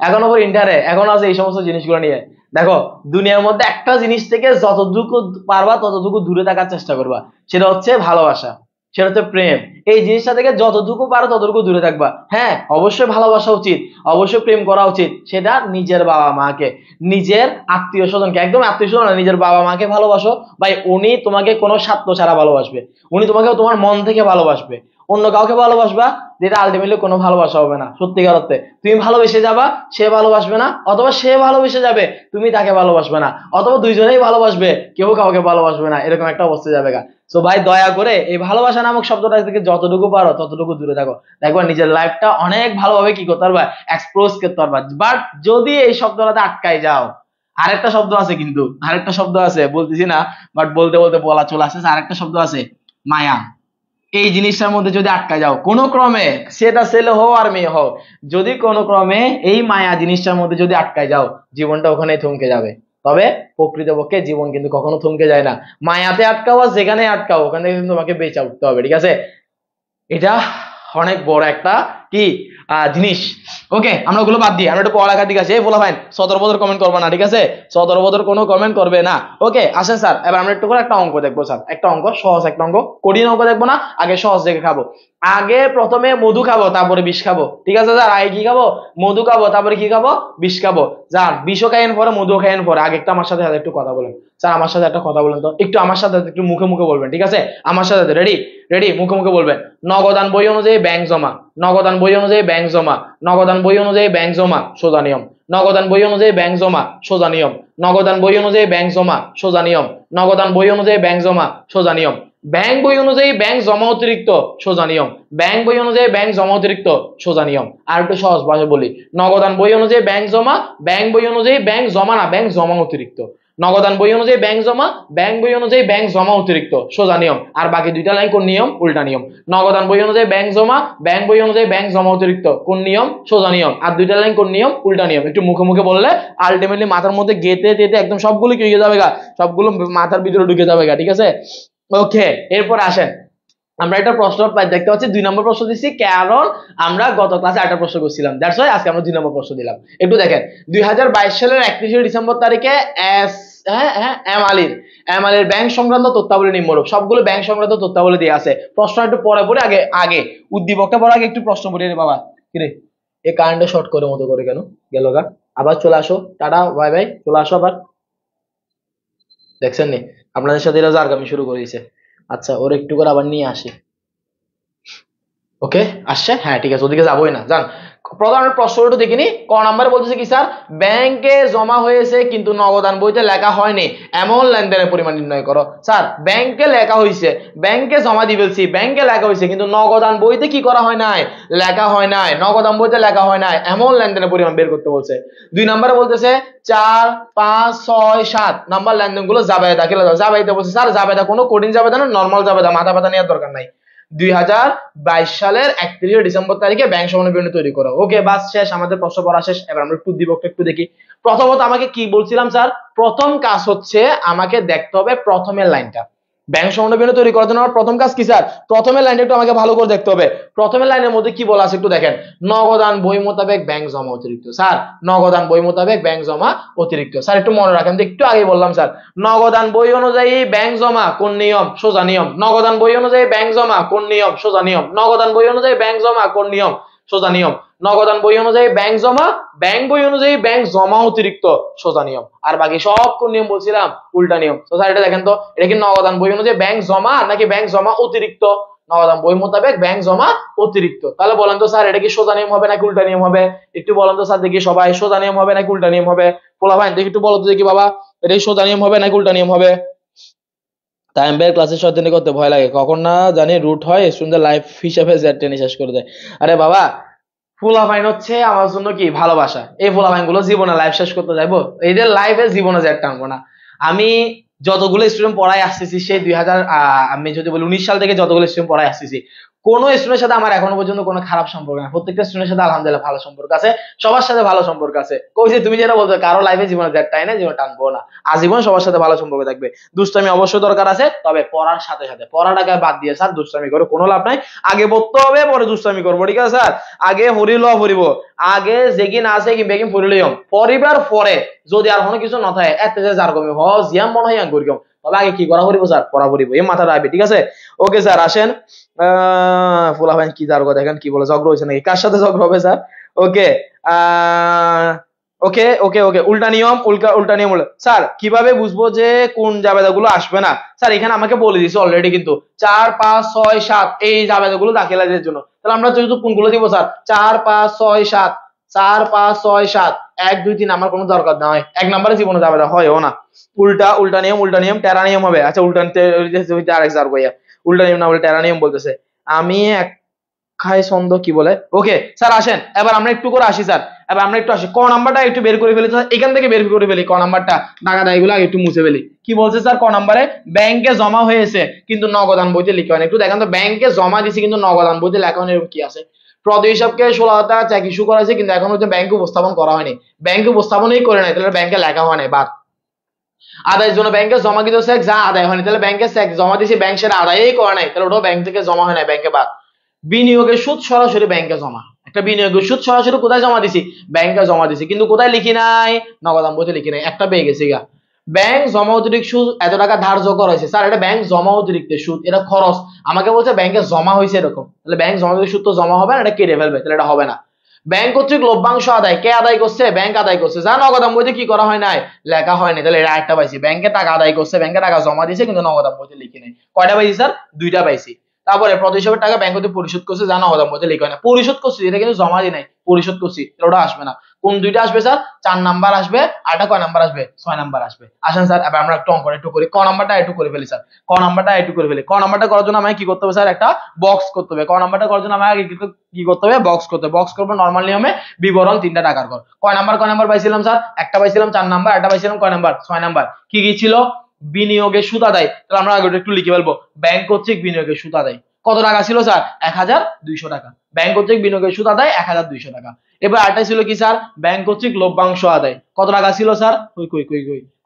এখনো পর ইন্টারে এখনো আছে এই সমস্ত জিনিসগুলো নিয়ে। দেখো দুনিয়ার মধ্যে একটা জিনিস থেকে যতটুকু পারবা ততটুকু দূরে থাকার চেষ্টা করবা, সেটা হচ্ছে ভালোবাসা, সেটা হচ্ছে প্রেম। এই জিনিসটা থেকে যতটুকু পারো ততটুকু দূরে থাকবা। হ্যাঁ অবশ্যই ভালোবাসা উচিত, অবশ্যই প্রেম করা উচিত, সেটা নিজের বাবা মাকে, নিজের আত্মীয় স্বজনকে, একদম আত্মীয় স্বজন না, নিজের বাবা মাকে ভালোবাসো ভাই, উনি তোমাকে কোনো স্বার্থ ছাড়া ভালোবাসবে, উনি তোমাকে তোমার মন থেকে ভালোবাসবে। অন্য কাউকে ভালোবাসবা যেটা আলটিমেটলি কোনো ভালোবাসা হবে না সত্যিকার অর্থে। তুমি ভালোবেসে যাবা, সে ভালোবাসবে না, অথবা সে ভালোবেসে যাবে, তুমি তাকে ভালোবাসবে না, অথবা দুইজনেই ভালোবাসবে, কেউ কাউকে ভালোবাসবে না, এরকম একটা অবস্থা যাবে গা। তো ভাই দয়া করে এই ভালোবাসা নামক শব্দটা থেকে যতটুকু পারো ততটুকু দূরে থাকো, দেখবা নিজের লাইফটা অনেক ভালোভাবে কি করতে পারবা, এক্সপ্লোর করতে পারবা। বাট যদি এই শব্দটাতে আটকাই যাও, আরেকটা শব্দ আছে, কিন্তু আরেকটা শব্দ আছে বলতেছি না, বাট বলতে বলতে বলা চলে আসছে, আরেকটা শব্দ আছে মায়া। এই জিনিসটার মধ্যে যদি আটকা যাও কোনো ক্রমে, সেটা ছেলে হও আর মেয়ে হও, যদি কোনো ক্রমে এই মায়া জিনিসটার মধ্যে যদি আটকায় যাও, জীবনটা ওখানেই থমকে যাবে। তবে প্রকৃতপক্ষে জীবন কিন্তু কখনো থমকে যায় না, মায়াতে আটকাও আর যেখানে আটকাও ওখান থেকে কিন্তু তোমাকে বেঁচে উঠতে হবে, ঠিক আছে। এটা অনেক বড় একটা কি জিনিস। ওকে আমরা ওগুলো বাদ দিই, আমরা একটু পড়ালেখার দিকে আছি। এই বলা ভাই সদর বদর কমেন্ট করবে না, ঠিক আছে, সদর বদর কোনো কমেন্ট করবে না। ওকে আসেন স্যার, এবার আমরা একটু করে একটা অঙ্ক দেখবো স্যার, একটা অঙ্ক সহজ, একটা অঙ্ক কঠিন অঙ্ক দেখবো না, আগে সহজ দেখে খাবো। আগে প্রথমে মধু খাবো তারপরে বিষ খাবো, ঠিক আছে স্যার। আগে কি খাবো, মধু খাবো, তারপরে কি খাবো, বিষ খাবো। যান বিষও খাইয়েন পরে, মধু খাইয়েন পরে, আগে একটা আমার সাথে একটু কথা বলেন স্যার, আমার সাথে একটা কথা বলেন তো, একটু আমার সাথে একটু মুখে মুখে বলবেন, ঠিক আছে, আমার সাথে রেডি রেডি মুখে মুখে বলবেন। নগদান বই অনুযায়ী ব্যাংক জমা, নগদান বই অনুযায়ী ব্যাংক জমা, নগদান বই অনুযায়ী ব্যাংক জমা সোজা নিয়ম, নগদান বই অনুযায়ী ব্যাংক জমা সোজা নিয়ম, নগদান বই অনুযায়ী ব্যাংক জমা সোজা নিয়ম, নগদান বই অনুযায়ী ব্যাংক জমা সোজা নিয়ম, ব্যাংক বই অনুযায়ী ব্যাংক জমা অতিরিক্ত সোজা নিয়ম, ব্যাংক বই অনুযায়ী ব্যাংক জমা অতিরিক্ত সোজা নিয়ম। আর একটু সহজ ভাষায় বলি, নগদান বই অনুযায়ী ব্যাংক জমা, ব্যাংক বই অনুযায়ী ব্যাংক জমা না, ব্যাংক জমা অতিরিক্ত, নগদান বই অনুযায়ী ব্যাংক জমা, ব্যাংক বই অনুযায়ী ব্যাংক জমা অতিরিক্ত সোজা নিয়ম। আর বাকি দুইটা লাইন কোন নিয়ম, উল্টা নিয়ম। নগদান বই অনুযায়ী ব্যাংক জমা, ব্যাংক বই অনুযায়ী ব্যাংক জমা অতিরিক্ত কোন নিয়ম, সোজা নিয়ম। আর দুইটা লাইন কোন নিয়ম, উল্টা নিয়ম। একটু মুখে মুখে বললে আলটিমেটলি মাথার মধ্যে গেতে গেতে একদম সবগুলো কি হয়ে যাবে গা, সবগুলো মাথার ভিতরে ঢুকে যাবে গা, ঠিক আছে। ওকে এরপর আসেন, আমরা একটা প্রশ্ন দেখতে পাচ্ছি 2 নম্বর প্রশ্ন দিচ্ছি, কারণ আমরা গত ক্লাসে 8টা প্রশ্ন করছিলাম, দ্যাটস ওয়াই আজকে আমরা 2 নম্বর প্রশ্ন দিলাম। একটু দেখেন 2022 সালের 31 ডিসেম্বর তারিখে এম আলীর ব্যাংক সংক্রান্ত তথ্যাবলী নিম্নরূপ, সবগুলো ব্যাংক সংক্রান্ত তথ্যাবলী দিয়ে আছে। প্রশ্ন একটু পরে পরে আগে আগে উদ্দীপকটা পড়ার আগে একটু প্রশ্ন পড়ে রে বাবা। কিরে এই কারেন্টে শর্ট করে মতো করে কেন গেল গা, আবার চলে আসো, টাটা বাই বাই, চলে আসো আবার। দেখছেন নি আপনাদের সাথে এরা জারগামি শুরু করেছে। আচ্ছা ওর একটু করে আবার নিয়ে আসি। ওকে আসছে, হ্যাঁ ঠিক আছে, ওদিকে যাবোই না, যান। প্রধান প্রশ্নটা দেখিনি, ক নাম্বারে বলতেছে কি স্যার, ব্যাংকে জমা হয়েছে কিন্তু নগদান বইতে লেখা হয়নি এমন লেনদেনের পরিমাণ নির্ণয় করো। স্যার ব্যাংকে লেখা হয়েছে, ব্যাংকে জমা দিয়ে ফেলছি, ব্যাংকে লেখা হয়েছে, কিন্তু নগদান বইতে কি করা হয় নাই, লেখা হয় নাই, নগদান বইতে লেখা হয় নাই, এমন লেনদেনের পরিমাণ বের করতে বলছে। 2 নম্বরে বলতেছে 4, 5, 6, 7 নাম্বার লেনদেন গুলো জাবেদা খেলে দাও। জাবেদা বলছে স্যার, জাবেদা কোনো কঠিন জাবেদা না, নর্মাল জাবেদা, মাথা ব্যথা নেওয়ার দরকার নাই। 2022 সালের 31 ডিসেম্বর তারিখে ব্যাংক সমন্বয় বিবরণী তৈরি করো। ওকে বাস শেষ, আমাদের প্রশ্ন পড়া শেষ। এবার আমরা উদ্দীপকটা একটু দেখি। প্রথমত আমাকে কি বলছিলাম স্যার, প্রথম কাজ হচ্ছে আমাকে দেখতে হবে প্রথমের লাইনটা। ব্যাংক সমন্বয় বিবরণী তৈরি করার জন্য আমার প্রথম কাজ কি স্যার, প্রথমের লাইনটা একটু আমাকে ভালো করে দেখতে হবে। প্রথমের লাইনের মধ্যে কি বলা আছে একটু দেখেন, নগদান বই মোতাবেক ব্যাংক জমা অতিরিক্ত। স্যার নগদান বই মোতাবেক ব্যাংক জমা অতিরিক্ত, স্যার একটু মনে রাখেন, একটু আগে বললাম স্যার, নগদান বই অনুযায়ী ব্যাংক জমা কোন নিয়ম, সোজা নিয়ম। নগদান বই অনুযায়ী ব্যাংক জমা কোন নিয়ম, সোজা নিয়ম। নগদান বই অনুযায়ী ব্যাংক জমা কোন নিয়ম, সোজা নিয়ম। নগদান বই অনুযায়ী ব্যাংক জমা, ব্যাংক বই অনুযায়ী ব্যাংক জমা অতিরিক্ত, সোজা নিয়ম। আর বাকি সব কোন নিয়ম বলছিলাম, উল্টা নিয়ম। তো স্যার এটা দেখেন তো, এটা কি নগদান বই অনুযায়ী ব্যাংক জমা নাকি ব্যাংক জমা অতিরিক্ত, নগদান বই মোতাবেক ব্যাংক জমা অতিরিক্ত। তাহলে বলেন তো স্যার এটা কি সোজা নিয়ম হবে নাকি উল্টা নিয়ম হবে, একটু বলেন তো স্যার দেখি সবাই, সোজা নিয়ম হবে নাকি উল্টা নিয়ম হবে, বলা ভাই দেখি একটু বলো তো দেখি বাবা, এটা কি সোজা নিয়ম হবে নাকি উল্টা নিয়ম হবে। টাইম বের ক্লাসে শয়তানি করতে ভয় লাগে, কখন না জানি রুট হয় স্টুডেন্টদের লাইফ হিসাবে জেড টেনে শেষ করে দেয়। আরে বাবা ফুলাফাইন হচ্ছে আমার জন্য কি ভালোবাসা, এই ফুলাফাইন গুলো জীবনে লাইফ শেষ করতে যাইবো, এদের লাইফে জীবনে জেড টানবো না। আমি যতগুলো স্টুডেন্ট পড়াই আসতেছি সেই 2000 আমি যদি বলি 19 সাল থেকে যতগুলো স্টুডেন্ট পড়াই আসতেছি, কোনো স্টুডেন্টের সাথে আমার এখনো পর্যন্ত কোনো খারাপ সম্পর্ক না, প্রত্যেকটা স্টুডেন্টের সাথে আলহামদুলিল্লাহ ভালো সম্পর্ক আছে, সবার সাথে ভালো সম্পর্ক আছে। কইছে তুমি যেটা বলছো কারো লাইফে জীবনে জেটটাই না, জীবনে টানবো না, আজীবন সবার সাথে ভালো সম্পর্ক থাকবে। দুষ্টামি অবশ্যই দরকার আছে, তবে পড়ার সাথে সাথে, পড়াটাকে বাদ দিয়ে স্যার দুষ্টামি করে কোনো লাভ নাই। আগে পড়তে হবে পরে দুষ্টামি করবো, ঠিক আছে স্যার? আগে হরিল পড়িব, আগে যেগিন আছে কি বেগিন পড়িলাম, পরিবার পরে যদি আর কোনো কিছু না থাকে এতে যে যার কমে হ জিয়াম মনে হয় করিম, তবে আগে কি করা করিব স্যার? পড়া করিব, এই মাথা রাখবে, ঠিক আছে? ওকে স্যার আসেন। ফুলা ভাই কি যার কথা দেখেন কি বলে, ঝগড়া হয়েছে নাকি? কার সাথে ঝগড়া হবে স্যার? ওকে ওকে ওকে ওকে উল্টা নিয়ম, উল্টা নিয়ম হলো স্যার কিভাবে বুঝবো যে কোন জাবেদাগুলো আসবে না? স্যার এখানে আমাকে বলে দিয়েছে অলরেডি, কিন্তু 4 5 6 7 এই জাবেদাগুলো দাখিলাদের জন্য। তাহলে আমরা যেহেতু কোনগুলো দিব স্যার? 4 5 6 7, 4 5 6 7, 1 2 3 আমার কোনো দরকার নয়, এক নম্বরে জীবনে জাবেদা হয়ও না। উল্টা নিয়ম, উল্টা নিয়ম টেরা নিয়ম হবে। আচ্ছা উল্টা আরেক জার কইয়া উল্টা নিয়ম না বলে টেরা নিয়ম বলতেছে। আমি এক খাই ছন্দ কি বলে? ওকে স্যার আসেন এবার আমরা একটু করে আসি স্যার, এবার আমরা একটু আসি ক নাম্বারটা একটু বের করে ফেলি স্যার, এখান থেকে বের করে ফেলি ক নাম্বারটা, টাকা দায়গুলো একটু মুছে ফেলি। কি বলছে স্যার ক নাম্বারে? ব্যাংকে জমা হয়েছে কিন্তু নগদান বইতে লিখা হয়নি। একটু দেখেন তো, ব্যাংকে জমা দিয়েছে কিন্তু নগদান বইতে লেখা হয়নি, এরকম কি আছে? প্রতি হিসাবকে 16,000 টাকা চেক ইস্যু করা হয়েছে কিন্তু এখন হচ্ছে ব্যাংকে উপস্থাপন করা হয়নি, ব্যাংকে উপস্থাপনই করে নাই, তাহলে ব্যাংকে লেখা হয় নাই। বাদ আদায়ের জন্য ব্যাংকে জমা কিন্তু চেক যা আদায় হয়নি, তাহলে ব্যাংকে চেক জমা দিয়েছি ব্যাংক সেটা আদায়ই করে নাই, তাহলে ওটাও ব্যাংক থেকে জমা হয় নাই, ব্যাংকে বাদ। বিনিয়োগের সুদ সরাসরি ব্যাংকে জমা, একটা বিনিয়োগের সুদ সরাসরি কোথায় জমা দিছি? ব্যাংকে জমা দিছি, কিন্তু কোথায় লিখি নাই? নগদান বইতে লিখি নাই, একটা পেয়ে গেছি গা। ব্যাংক জমা অতিরিক্ত সুদ এত টাকা ধার্য করা হয়েছে, স্যার এটা ব্যাংক জমা অতিরিক্ত সুদ, এটা খরচ, আমাকে বলছে ব্যাংকে জমা হয়েছে এরকম, তাহলে ব্যাংক জমা অতিরিক্ত সুদ তো জমা হবে না, এটা কেটে ফেলবে, তাহলে এটা হবে না। ব্যাংক কর্তৃক লভ্যাংশ আদায়, কে আদায় করছে? ব্যাংক আদায় করছে, যা নগদান বইতে কি করা হয় নাই? লেখা হয়নি, তাহলে এটা একটা পাইছি, ব্যাংকে টাকা আদায় করছে, ব্যাংকে টাকা জমা দিয়েছে কিন্তু নগদান বইতে লিখি নাই। কয়টা পাইছি স্যার? দুইটা পাইছি। তারপরে প্রতিশোধের টাকা ব্যাংক হতে পরিশোধ করছে, যা নগদান বইতে লিখা হয় না, পরিশোধ করছি, এটা কিন্তু জমা দিই নাই, পরিশোধ করছি, ওটা আসবে না। কোন দুইটা আসবে স্যার? 4 নাম্বার আসবে, আরটা কয় নাম্বার আসবে? 6 নাম্বার আসবে। আসেন স্যার এবার আমরা একটু অঙ্কটা একটু করি, ক নাম্বারটা একটু করে ফেলি স্যার, ক নাম্বারটা একটু করে ফেলি। ক নাম্বারটা করার জন্য আমাকে কি করতে হবে স্যার? একটা বক্স করতে হবে। ক নাম্বারটা করার জন্য আমাকে কি করতে হবে? বক্স করতে হবে। বক্স করবো নরমাল নিয়মে, বিবরণ 3টা টাকার কর। কয় নাম্বার পাইছিলাম স্যার? একটা পাইছিলাম 4 নাম্বার, একটা পাইছিলাম কয় নাম্বার? 6 নাম্বার। কি কি ছিল? বিনিয়োগের সুদ আদায়, তাহলে আমরা আগে একটু লিখে ফেলবো, ব্যাংক কর্তৃক বিনিয়োগের সুদ আদায় কত টাকা ছিল স্যার? 1200 টাকা। ব্যাংক কর্তৃক বিনিয়োগের সুদ আদায় 1200 টাকা। এবার আরেকটা ছিল কি স্যার? ব্যাংক কর্তৃক লভ্যাংশ আদায় কত টাকা ছিল স্যার?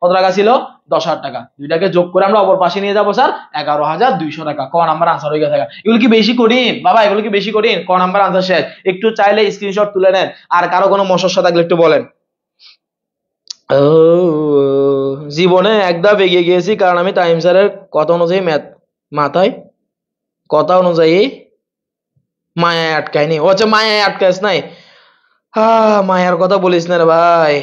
কত টাকা ছিল? 10,000 টাকা। দুইটাকে যোগ করে আমরা অপর পাশে নিয়ে যাবো স্যার, 11,200 টাকা। ক নাম্বার আনসার হয়ে গেছে। এগুলো কি বেশি কঠিন বাবা? এগুলো কি বেশি কঠিন? ক নাম্বার আনসার শেষ। একটু চাইলে স্ক্রিনশট তুলে নেন, আর কারো কোনো সমস্যা থাকলে একটু বলেন। জীবনে এক ধাপ এগিয়ে গিয়েছি কারণ আমি টাইম স্যারের কথা অনুযায়ী মাথায় কথা অনুযায়ী মায়ায় আটকায়নি। ও আচ্ছা মায়ায় আটকাইস নাই, মায়ার কথা বলিস না রে ভাই।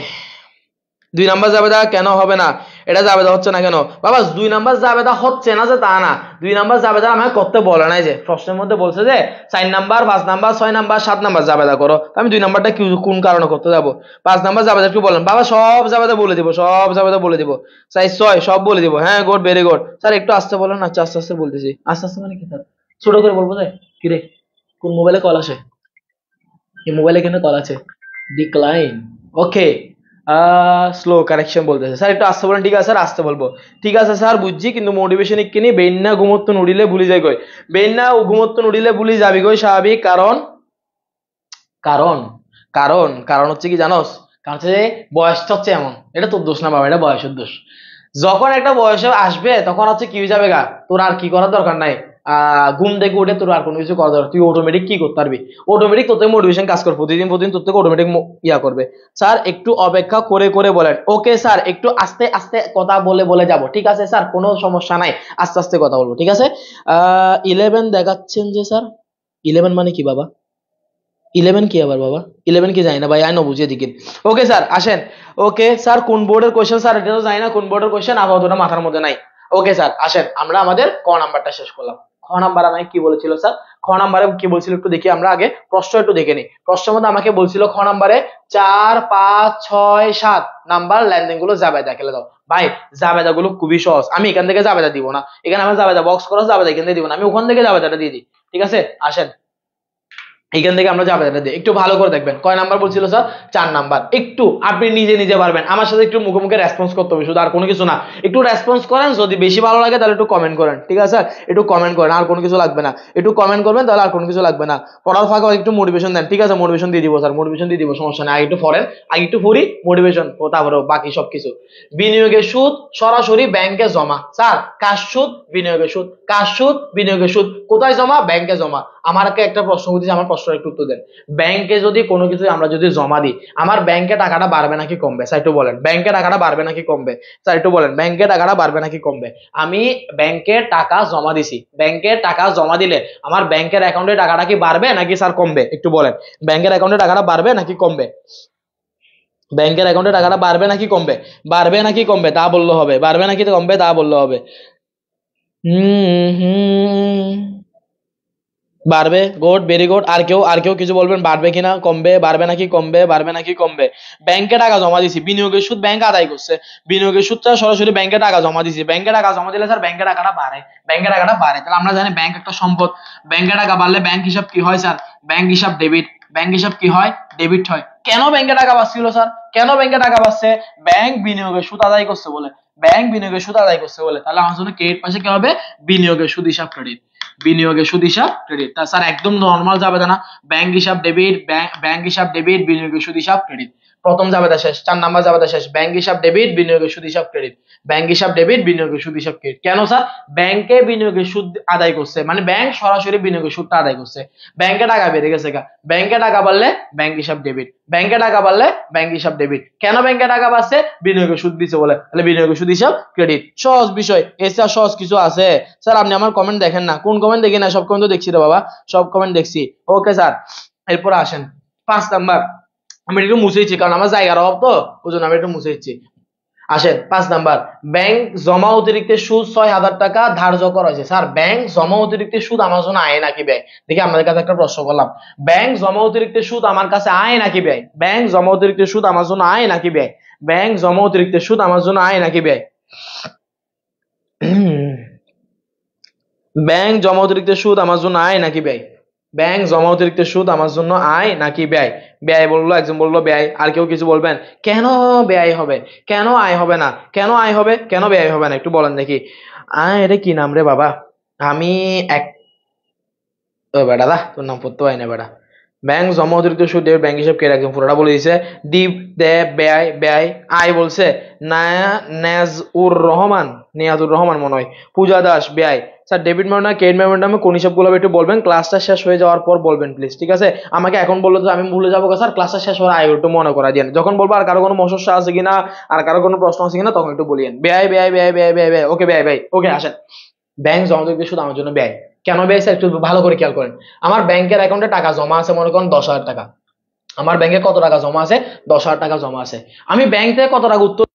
2 নাম্বার জাবেদা কেন হবে না? এটা জাবেদা হচ্ছে না কেন বাবা? 2 নাম্বার জাবেদা হচ্ছে না যে তা না, 2 নাম্বার জাবেদা আমাকে করতে বলে নাই, যে প্রশ্নের মধ্যে বলছে যে 4 নাম্বার 5 নাম্বার 6 নাম্বার 7 নাম্বার জাবেদা করো, আমি 2 নাম্বারটা কোন কারণে করতে যাব? 5 নাম্বার জাবেদা একটু বলেন বাবা, সব জাবেদা বলে দিব, সব জাবেদা বলে দিব, সাইজ 6 সব বলে দিব। হ্যাঁ গুড, ভেরি গুড স্যার, একটু আস্তে বলেন না। আচ্ছা আস্তে আস্তে বলতেছি। আস্তে আস্তে মানে কি স্যার? ছোট করে বলবো যে কি রে, কোন মোবাইলে কল আসে? এই মোবাইলে কেন কল আছে? ডিক্লাইন। ওকে স্লো কারেকশন বলতেছে স্যার, একটু আস্তে বলেন। ঠিক আছে স্যার আস্তে বলবো। ঠিক আছে স্যার বুঝছি, কিন্তু মোটিভেশন কিনি বেইন্না ঘুমত্ত নুডিলে ভুলি যাই গই, বেইন্না ঘুমত্ত নুডিলে ভুলি যাবি গই স্বাভাবিক। কারণ কারণ কারণ কারণ হচ্ছে কি জানোস? কারণ হচ্ছে বয়সটা হচ্ছে এমন, এটা তোর দোষ না বাবা, এটা বয়সের দোষ। যখন একটা বয়সে আসবে তখন হচ্ছে কি হয়ে যাবে গা, তোর আর কি করার দরকার নাই। ঘুম থেকে উঠে তোর আর কোনো কিছু করার দরকার, তুই অটোমেটিক কি করতে পারবি? অটোমেটিক তোর থেকে মোটিভেশন কাজ করবে, প্রতিদিন তোর থেকে অটোমেটিক ইয়া করবে। স্যার একটু অপেক্ষা করে করে বলেন। ওকে স্যার একটু আস্তে আস্তে কথা বলে বলে যাব। ঠিক আছে স্যার কোনো সমস্যা নাই, আস্তে আস্তে কথা বলবো। ঠিক আছে 11 দেখাচ্ছেন যে স্যার, 11 মানে কি বাবা? 11 কি আবার বাবা? 11 কি জানি না ভাই, আই নো বুঝিয়ে দিকে। ওকে স্যার আসেন। ওকে স্যার কোন বোর্ডের কোশ্চেন স্যার? এটা তো জানি না কোন বোর্ডের কোশ্চেন, আপাতত মাথার মধ্যে নাই। ওকে স্যার আসেন, আমরা আমাদের ক নাম্বারটা শেষ করলাম। খ নাম্বার আমাকে কি বলেছিল স্যার? খ নাম্বারে কি বলছিল একটু দেখি, আমরা আগে প্রশ্ন একটু দেখে নিই। প্রশ্নের মধ্যে আমাকে বলছিল খ নাম্বারে 4 5 6 7 নাম্বার লেনদেন গুলো জাবেদা খেলে দাও। ভাই জাবেদা গুলো খুবই সহজ, আমি এখান থেকে জাবেদা দিব না, এখানে আমার জাবেদা বক্স করা জাবেদা এখান থেকে দিব না, আমি ওখান থেকে জাবেদাটা দিয়ে দিই। ঠিক আছে আসেন এখান থেকে আমরা যাবে দিই, একটু ভালো করে দেখবেন। কয় নাম্বার বলছিল স্যার? 4 নাম্বার। একটু আপনি নিজে নিজে পারবেন, আমার সাথে একটু মুখে মুখে রেসপন্স করতে হবে, শুধু আর কোনো কিছু না। একটু রেসপন্স করেন, যদি বেশি ভালো লাগে তাহলে একটু কমেন্ট করেন, ঠিক আছে? একটু কমেন্ট করেন, আর কোনো কিছু লাগবে না। একটু কমেন্ট করবেন, তাহলে আর কোনো কিছু লাগবে না। পড়ার ফাঁকে একটু মোটিভেশন দেন, ঠিক আছে? মোটিভেশন দিয়ে দিব স্যার, মোটিভেশন দিয়ে দিব, সমস্যা নেই। আগে একটু পড়েন, আগে একটু পড়ি, মোটিভেশন, তারপরে বাকি সবকিছু। বিনিয়োগের সুদ সরাসরি ব্যাংকে জমা। স্যার কাজ সুদ, বিনিয়োগের সুদ, কাজ সুদ, বিনিয়োগের সুদ, কোথায় জমা? ব্যাংকে জমা। আমাকে একটা প্রশ্ন করতেছি, আমার প্রশ্নের একটু উত্তর দেন। ব্যাংকে যদি কোনো কিছু আমরা যদি জমা দিই, আমার ব্যাংকে টাকাটা বাড়বে নাকি কমবে? স্যার একটু বলেন, ব্যাংকে টাকাটা বাড়বে নাকি কমবে? স্যার একটু বলেন, ব্যাংকে টাকাটা বাড়বে নাকি কমবে? আমি ব্যাংকে টাকা জমা দিছি, ব্যাংকে টাকা জমা দিলে আমার ব্যাংকের অ্যাকাউন্টে টাকাটা কি বাড়বে নাকি স্যার কমবে? একটু বলেন, ব্যাংকের অ্যাকাউন্টে টাকাটা বাড়বে নাকি কমবে? ব্যাংকের অ্যাকাউন্টে টাকাটা বাড়বে নাকি কমবে? বাড়বে নাকি কমবে তা বললে হবে, বাড়বে নাকি কমবে তা বললে হবে। বাড়বে, গুড, ভেরি গুড। আর কেউ কিছু বলবেন, বাড়বে কিনা, কমবে, বাড়বে নাকি কমবে, বাড়বে নাকি কমবে? ব্যাংকে টাকা জমা দিছি, বিনিয়োগের সুদ ব্যাংক আদায় করছে, বিনিয়োগের সুদটা সরাসরি ব্যাংকে টাকা জমা দিছি, ব্যাংকে টাকা জমা দিলে স্যার ব্যাংকে টাকাটা বাড়ে, ব্যাংকে টাকাটা বাড়ে। তাহলে আমরা জানি ব্যাংক একটা সম্পদ, ব্যাংকে টাকা বাড়লে ব্যাংক হিসাব কি হয় স্যার? ব্যাংক হিসাব ডেবিট, ব্যাংক হিসাব কি হয়? ডেবিট হয়। কেন ব্যাংকে টাকা বাড়ছিল স্যার? কেন ব্যাংকে টাকা বাড়ছে? ব্যাংক বিনিয়োগের সুদ আদায় করছে বলে, ব্যাংক বিনিয়োগের সুদ আদায় করছে বলে। তাহলে আমার জন্য ক্রেডিট পাশে কি হবে? বিনিয়োগের সুদ হিসাব ক্রেডিট, বিনিয়োগের সুদ হিসাব ক্রেডিট। তা স্যার একদম নরমাল যাবে না, ব্যাংক হিসাব ডেবিট, ব্যাংক হিসাব ডেবিট, বিনিয়োগের সুদ হিসাব ক্রেডিট। প্রথম জাবেদা শেষ, 4 নাম্বার জাবেদা শেষ। ব্যাংক হিসাব ডেবিট, বিনিয়োগের সুদ হিসাব ক্রেডিট, ব্যাংক হিসাব ডেবিট, বিনিয়োগের সুদ হিসাব ক্রেডিট। কেন স্যার? ব্যাংকে বিনিয়োগের সুদ আদায় করছে, মানে ব্যাংক সরাসরি বিনিয়োগের সুদটা আদায় করছে। ব্যাংকে টাকা বেড়ে গেছে গা, ব্যাংকে টাকা বাড়লে ব্যাংক হিসাব ডেবিট, ব্যাংকে টাকা বাড়লে ব্যাংক হিসাব ডেবিট। কেন ব্যাংকে টাকা বাড়ছে? বিনিয়োগের সুদ দিছে বলে, তাহলে বিনিয়োগের সুদ হিসাব ক্রেডিট। সহজ বিষয়, এছাড়া সহজ কিছু আছে? স্যার আপনি আমার কমেন্ট দেখেন না? কোন কমেন্ট দেখি না? সব কমেন্ট তো দেখছি রে বাবা, সব কমেন্ট দেখছি। ওকে স্যার, এরপর আসেন 5 নাম্বার। আমি একটু মুছেইছি, কারণ আমার জায়গার অভাব, তো ওই জন্য আমি একটু মুছেইছি। আসেন 5 নাম্বার, ব্যাংক জমা অতিরিক্ত সুদ 6,000 টাকা ধার্য করা হয়েছে। স্যার ব্যাংক জমা অতিরিক্ত সুদ আমার জন্য আয় নাকি ব্যয়? দেখি আমাদের কাছে একটা প্রশ্ন করলাম, ব্যাংক জমা অতিরিক্ত সুদ আমার কাছে আয় নাকি ব্যয়? ব্যাংক জমা অতিরিক্ত সুদ আমার জন্য আয় নাকি ব্যয়? ব্যাংক জমা অতিরিক্ত সুদ আমার জন্য আয় নাকি ব্যয়? ব্যাংক জমা অতিরিক্ত সুদ আমার জন্য আয় নাকি ব্যয়? ব্যাংক জমা অতিরিক্ত সুদ আমার জন্য আয় নাকি ব্যয়? ব্যয় বললো, একজন বললো ব্যয়, আর কেউ কিছু বলবেন? কেন ব্যয় হবে? কেন আয় হবে না? কেন আয় হবে, কেন ব্যয় হবে না? একটু বলেন দেখি। এটা কি নাম রে বাবা? আমি এক, ও বেটা দা, তোর নাম পড়তে পারি না বেটা। ব্যাংক জমা অতিরিক্ত সুদ দেবে, ব্যাংক হিসাব কে একদম পুরোটা বলে দিছে। ডিপ দে ব্যয়, ব্যয় আয় বলছে নিয়াজুর রহমান মনে হয়, পূজা দাস ব্যয়। স্যার ডেবিট মেমো না ক্রেডিট মেমো নামে কোন হিসাবগুলো একটু বলবেন, ক্লাসটা শেষ হয়ে যাওয়ার পর বলবেন প্লিজ, ঠিক আছে? আমাকে এখন বললে তো আমি ভুলে যাবো স্যার, ক্লাসটা শেষ হওয়ার আগে একটু মনে করা দিন। যখন বলবো আর কারো কোনো সমস্যা আছে কিনা, আর কারো কোনো প্রশ্ন আছে কিনা, তখন একটু বলিয়েন। ব্যয় ব্যয় ব্যয় ব্যয় ব্যয় ব্যয়, ওকে ব্যয় ব্যয়, ওকে আসেন। ব্যাংক জমা অতিরিক্ত সুদ আমার জন্য ব্যয়। কেন ব্যয় স্যার? একটু ভালো করে খেয়াল করেন। আমার ব্যাংকের অ্যাকাউন্টে টাকা জমা আছে মনে করেন 10,000 টাকা। আমার ব্যাংকে কত টাকা জমা আছে? 10,000 টাকা জমা আছে। আমি ব্যাংক থেকে কত টাকা উত্তোলন,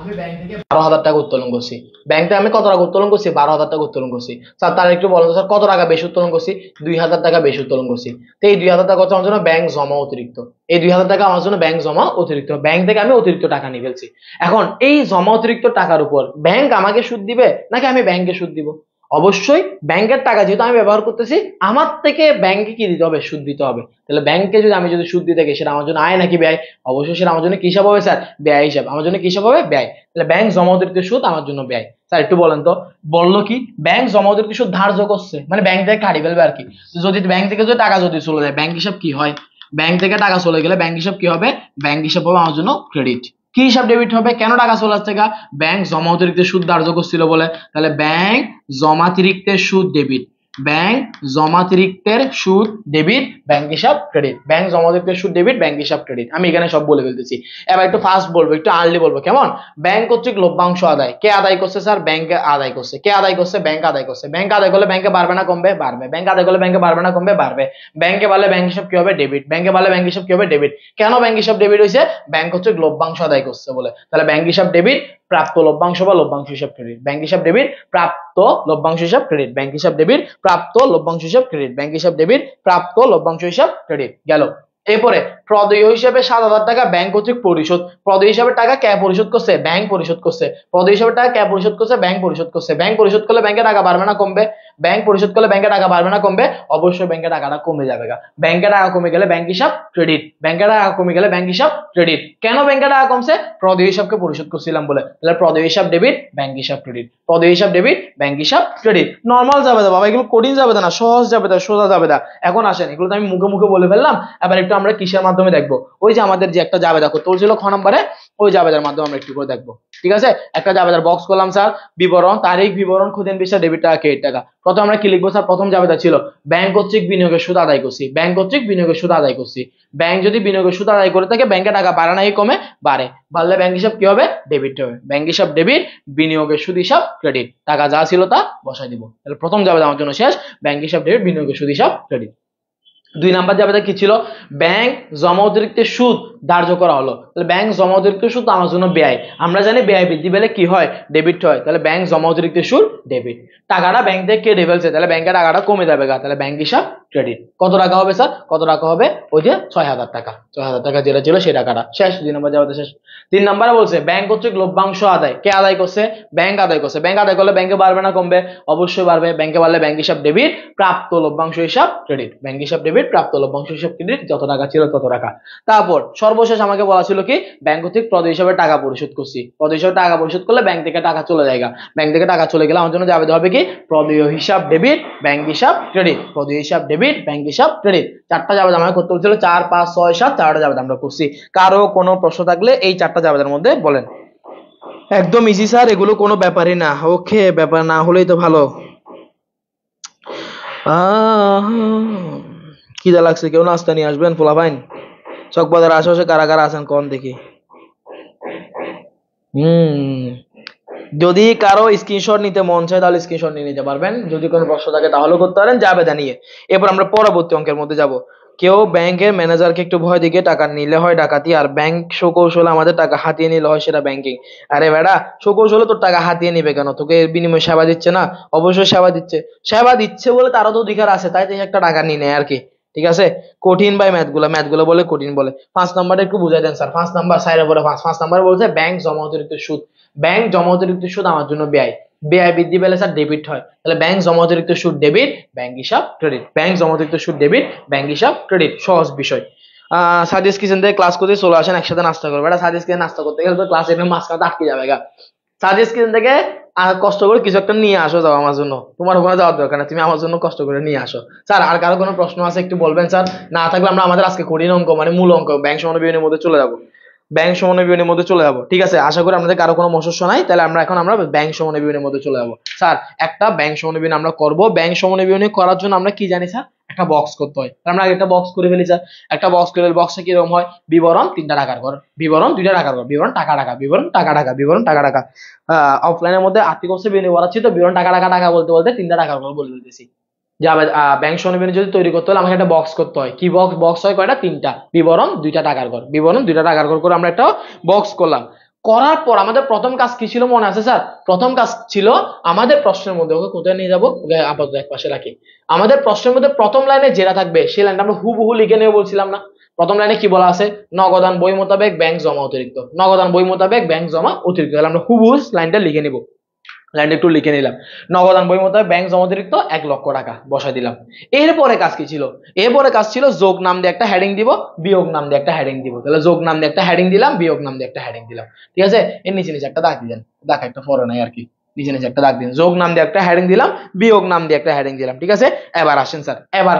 আমি ব্যাংক থেকে 12,000 টাকা উত্তোলন করছি। ব্যাংক থেকে আমি কত টাকা উত্তোলন করছি? 12,000 টাকা উত্তোলন করছি। স্যার তার একটু বলেন স্যার কত টাকা বেশি উত্তোলন করছি? 2,000 টাকা বেশি উত্তোলন করছি। তো এই 2,000 টাকা হচ্ছে আমার জন্য ব্যাংক জমা অতিরিক্ত। এই 2,000 টাকা আমার জন্য ব্যাংক জমা অতিরিক্ত, ব্যাংক থেকে আমি অতিরিক্ত টাকা নিয়ে ফেলছি। এখন এই জমা অতিরিক্ত টাকার উপর ব্যাংক আমাকে সুদ দিবে নাকি আমি ব্যাংকে সুদ দিব? অবশ্যই ব্যাংকের টাকা যেহেতু আমি ব্যবহার করতেছি, আমার থেকে ব্যাংকে কি দিতে হবে? সুদ দিতে হবে। তাহলে ব্যাংকে যদি আমি সুদ দিতে থাকি, সেটা আমার জন্য আয় নাকি ব্যয়? অবশ্যই সেটা আমার জন্য কি হিসাব হবে স্যার? ব্যয় হিসাব। আমার জন্য কি হিসাব হবে? ব্যয়। তাহলে ব্যাংক জমা অতিরিক্ত সুদ আমার জন্য ব্যয়। স্যার একটু বলেন তো, বললো কি ব্যাংক জমা অতিরিক্ত সুদ ধার্য করছে, মানে ব্যাংক থেকে কাটি ফেলবে আর কি। যদি ব্যাংক থেকে যদি টাকা যদি চলে যায়, ব্যাংক হিসাব কি হয়? ব্যাংক থেকে টাকা চলে গেলে ব্যাংক হিসাব কি হবে? ব্যাংক হিসাব হবে আমার জন্য ক্রেডিট। কি হিসাব ডেবিট হবে? কেন টাকা চলে আসছে? ব্যাংক জমা অতিরিক্ত সুদ ধার্য করছিল বলে। তাহলে ব্যাংক জমাতিরিক্তের সুদ ডেবিট, ব্যাংক জমাতিরিক্তের সুদ ডেবিট, ব্যাংক হিসাব ক্রেডিট। ব্যাংক জমাতিরিক্তের সুদ ডেবিট, ব্যাংক হিসাব ক্রেডিট। আমি এখানে সব বলে ফেলতেছি। এবার একটু ফাস্ট বলবো, একটু আর্লি বলবো, কেমন? ব্যাংক কর্তৃক লভ্যাংশ আদায়। কে আদায় করছে স্যার? ব্যাংক আদায় করছে। কে আদায় করছে? ব্যাংক আদায় করছে। ব্যাংক আদায় করলে ব্যাংকে বাড়বে না কমবে? বাড়বে। ব্যাংক আদায় করলে ব্যাংকে বাড়বে না কমবে? বাড়বে। ব্যাংকে বাড়লে ব্যাংক হিসাব কি হবে? ডেবিট। ব্যাংকে বাড়লে ব্যাংক হিসাব কি হবে? ডেবিট। কেন ব্যাংক হিসাব ডেবিট হয়েছে? ব্যাংক কর্তৃক লভ্যাংশ আদায় করছে বলে। তাহলে ব্যাংক হিসাব ডেবিট, প্রাপ্ত লভ্যাংশ বা লভ্যাংশ হিসাব ক্রেডিট। ব্যাংক হিসাব ডেবিট, প্রাপ্ত লভ্যাংশ হিসাব ক্রেডিট। ব্যাংক হিসাব ডেবিট, প্রাপ্ত লভ্যাংশ হিসাব ক্রেডিট। ব্যাংক হিসাব ডেবিট, প্রাপ্ত লভ্যাংশ হিসাব ক্রেডিট। গেল। এরপরে প্রদেয় হিসাবে 7,000 টাকা ব্যাংক কর্তৃক পরিশোধ। প্রদেয় হিসাবে টাকা কে পরিশোধ করছে? ব্যাংক পরিশোধ করছে। প্রদেয় হিসাবে টাকা কে পরিশোধ করছে? ব্যাংক পরিশোধ করছে। ব্যাংক পরিশোধ করলে ব্যাংকে টাকা বাড়বে না কমবে? ব্যাংক পরিশোধ করলে ব্যাংকে টাকা বাড়বে না কমবে? অবশ্যই ব্যাংকে টাকাটা কমে যাবে। ব্যাংকে টাকা কমে গেলে ব্যাংক হিসাব ক্রেডিট, ব্যাংকে টাকা কমে গেলে ব্যাংক হিসাব ক্রেডিট। কেন ব্যাংকে টাকা কমছে? প্রদেয় হিসাবকে পরিশোধ করছিলাম বলে। তাহলে প্রদেয় হিসাব ডেবিট, ব্যাংক হিসাব ক্রেডিট, প্রদেয় হিসাব ডেবিট, ব্যাংক হিসাব ক্রেডিট। নরমাল যাবে না বাবা, এগুলো কঠিন যাবে না, সহজ যাবে না, সোজা যাবে না। এখন আসেন, এগুলো তো আমি মুখে মুখে বলে ফেললাম, এবার একটু আমরা কিসের মাধ্যমে দেখবো? ওই যে আমাদের যে একটা জাবেদা করতে বলছিল খ নম্বরে, ওই জাবেদার মাধ্যমে আমরা একটু করে দেখবো। ঠিক আছে, একটা জাবেদার বক্স করলাম স্যার, বিবরণ, তারিখ, বিবরণ, খুদেন বিষয়, ডেবিট টাকা, ক্রেডিট টাকা। প্রথমে আমরা কি লিখবো স্যার? প্রথম জাবেদা ছিল ব্যাংক কর্তৃক বিনিয়োগের সুদ আদায় করছি, ব্যাংক কর্তৃক বিনিয়োগের সুদ আদায় করছি। ব্যাংক যদি বিনিয়োগের সুদ আদায় করে থাকে, ব্যাংকে টাকা বাড়ে নাই কমে? বাড়ে। বাড়লে ব্যাংক হিসাব কি হবে? ডেবিট হবে। ব্যাংক হিসাব ডেবিট, বিনিয়োগের সুদ হিসাব ক্রেডিট, টাকা যা ছিল তা বসাই দিব। তাহলে প্রথম জাবেদা আমার জন্য শেষ, ব্যাংক হিসাব ডেবিট, বিনিয়োগের সুদ হিসাব ক্রেডিট। 2 নাম্বার জাবেদা কি ছিল? ব্যাংক জমা অতিরিক্ত সুদ ধার্য করা হলো। তাহলে ব্যাংক জমা অতিরিক্ত সুদ আমার জন্য ব্যয়। আমরা জানি ব্যয় বৃদ্ধি পেলে কি হয়? ডেবিট হয়। তাহলে ব্যাংক জমা অতিরিক্ত সুদ ডেবিট। টাকাটা ব্যাংক থেকে কেটে ফেলছে, তাহলে ব্যাংকের টাকাটা কমে যাবে। তাহলে ব্যাংক হিসাব ক্রেডিট। কত টাকা হবে স্যার? কত টাকা হবে? ওই যে 6000 টাকা, 6000 টাকা যেটা ছিল সেই টাকাটা শেষ। 2 নম্বর জাবেদা শেষ। 3 নম্বরে বলছে ব্যাংক কর্তৃক লভ্যাংশ আদায়। কে আদায় করছে? ব্যাংক আদায় করছে। ব্যাংক আদায় করলে ব্যাংকে বাড়বে না কমবে? অবশ্যই বাড়বে। ব্যাংকে বাড়লে ব্যাংক হিসাব ডেবিট, প্রাপ্ত লভ্যাংশ হিসাব ক্রেডিট। ব্যাংক হিসাব ডেবিট, প্রাপ্ত লভ্যাংশ হিসাব ক্রেডিট, যত টাকা ছিল তত টাকা। তারপর সর্বশেষ আমাকে বলা ছিল কি? ব্যাংক কর্তৃক প্রদেয় হিসাবে টাকা পরিশোধ করছি। প্রদেয় হিসাবে টাকা পরিশোধ করলে ব্যাংক থেকে টাকা চলে যায়। ব্যাংক থেকে টাকা চলে গেলে আমার জন্য জাবেদা হবে কি? প্রদেয় হিসাব ডেবিট, ব্যাংক হিসাব ক্রেডিট, প্রদেয় হিসাব ডেবিট, ব্যাংক হিসাব ক্রেডিট। 4টা জাবেদা আমাকে করতে বলছিল, 4, 5, 6, 7, 4টা জাবেদা আমরা করছি। কারো কোনো প্রশ্ন থাকলে এই 4টা জাবেদার মধ্যে বলেন। একদম ইজি স্যার, এগুলো কোনো ব্যাপারই না। ওকে, ব্যাপার না হলেই তো ভালো। খিদা লাগছে, কেউ নাস্তা নিয়ে আসবেন? পোলাপাইন চকবাজার আশেপাশে কারা কারা আছেন কোন দেখি। যদি কারো স্ক্রিনশট নিতে মন চায় তাহলে স্ক্রিনশট নিয়ে নিতে পারবেন। যদি কোনো প্রশ্ন থাকে তাহলেও করতে পারেন, জাবেদা নিয়ে। এরপর আমরা পরবর্তী অঙ্কের মধ্যে যাব। কেউ ব্যাংকের ম্যানেজারকে একটু ভয় দিকে টাকা নিলে হয় ডাকাতি, আর ব্যাংক সুকৌশলে আমাদের টাকা হাতিয়ে নিলে হয় সেটা ব্যাংকিং। আরে বেটা, সুকৌশলে তোর টাকা হাতিয়ে নিবে কেন? তোকে এর বিনিময়ে সেবা দিচ্ছে না? অবশ্যই সেবা দিচ্ছে। সেবা দিচ্ছে বলে তারও তো অধিকার আছে, তাই তো একটা টাকা নিয়ে নেয় আর কি। ঠিক আছে, কঠিন ভাই ম্যাথগুলো বলে কঠিন বলে। 5 নাম্বারটা একটু বুঝাই দেন স্যার। 5 নাম্বার সাইডে পরে 5 নাম্বার বলছে ব্যাংক জমা অতিরিক্ত সুদ। ব্যাংক জমা অতিরিক্ত সুদ আমার জন্য ব্যয়। ব্যয় বৃদ্ধি পেলে স্যার ডেবিট হয়। তাহলে ব্যাংক জমা অতিরিক্ত সুদ ডেবিট, ব্যাংক হিসাব ক্রেডিট। ব্যাংক জমা অতিরিক্ত সুদ ডেবিট, ব্যাংক হিসাব ক্রেডিট। সহজ বিষয়। সাজেস কিচেন থেকে ক্লাস করতে চলে আসেন, একসাথে নাস্তা করবে। এটা সাজেস কিচেন নাস্তা করতে গেলে তো ক্লাস একদম মাঝখানে আটকে যাবে। সাজেস কিচেন থেকে কষ্ট করে কিছু একটা নিয়ে আসো, যাও আমার জন্য। তোমার ওখানে যাওয়ার দরকার না, তুমি আমার জন্য কষ্ট করে নিয়ে আসো। স্যার আর কারো কোনো প্রশ্ন আছে একটু বলবেন স্যার? না থাকলে আমরা আমাদের আজকে কঠিন অঙ্ক মানে মূল অঙ্ক ব্যাংক সমন্বয়ের মধ্যে চলে যাবো। ব্যাংক সমন্বয়ের মধ্যে চলে যাবো। ঠিক আছে, আশা করি আপনাদের কারো কোনো সমস্যা নাই। তাহলে আমরা ব্যাংক সমন্বয়ের মধ্যে চলে যাবো। স্যার একটা ব্যাংক সমন্বয় আমরা করব। ব্যাংক সমন্বয় করার জন্য আমরা কি জানি স্যার? একটা বক্স করতে হয়। আমরা আগে একটা বক্স করে ফেলি স্যার। একটা বক্স করে বক্সে কিরকম হয়? বিবরণ 3টা টাকার ঘর, বিবরণ 2টা টাকার ঘর, বিবরণ টাকা টাকা, বিবরণ টাকা টাকা, বিবরণ টাকা টাকা। অফলাইনের মধ্যে আর্থিক অবস্থা বিনিয়োগ করাচ্ছি, তো বিবরণ টাকা টাকা টাকা বলতে বলতে 3টা টাকার ঘর বলে দিতেছি। যাবে ব্যাংক সমন্বয় যদি তৈরি করতে হলে আমাকে একটা বক্স করতে হয়। কি বক্স? বক্স হয় কয়টা? 3টা। বিবরণ 2টা টাকার ঘর, বিবরণ 2টা টাকার ঘর করে আমরা একটা বক্স করলাম। করার পর আমাদের প্রথম কাজ কি ছিল মনে আছে স্যার? প্রথম কাজ ছিল আমাদের প্রশ্নের মধ্যে, ওকে কোথায় নিয়ে যাবো আপাতত এক পাশে রাখি। আমাদের প্রশ্নের মধ্যে প্রথম লাইনে যেটা থাকবে সেই লাইনটা আমরা হুবহু লিখে নেব বলছিলাম না? প্রথম লাইনে কি বলা আছে? নগদান বই মোতাবেক ব্যাংক জমা অতিরিক্ত, নগদান বই মোতাবেক ব্যাংক জমা অতিরিক্ত। তাহলে আমরা হুবহু লাইনটা লিখে নিব। লাইনটা একটু লিখে নিলাম। নগদান বই মোতাবেক ব্যাংক জমা অতিরিক্ত 1 লক্ষ টাকা বসাই দিলাম। এরপরে কাজ কি ছিল? এরপরে কাজ ছিল যোগ নাম দিয়ে একটা হেডিং দিব, বিয়োগ নাম দিয়ে একটা হেডিং দিব। তাহলে যোগ নাম দিয়ে একটা হেডিং দিলাম, বিয়োগ নাম দিয়ে একটা হেডিং দিলাম। ঠিক আছে, এর নিচে নিচে একটা দাগ দিলেন, দাগ একটা ফরো নাই আর কি, নিচে নিচে একটা দাগ দিন। যোগ নাম দিয়ে একটা হেডিং দিলাম, বিয়োগ নাম দিয়ে একটা হেডিং দিলাম। ঠিক আছে, এবার আসেন স্যার, এবার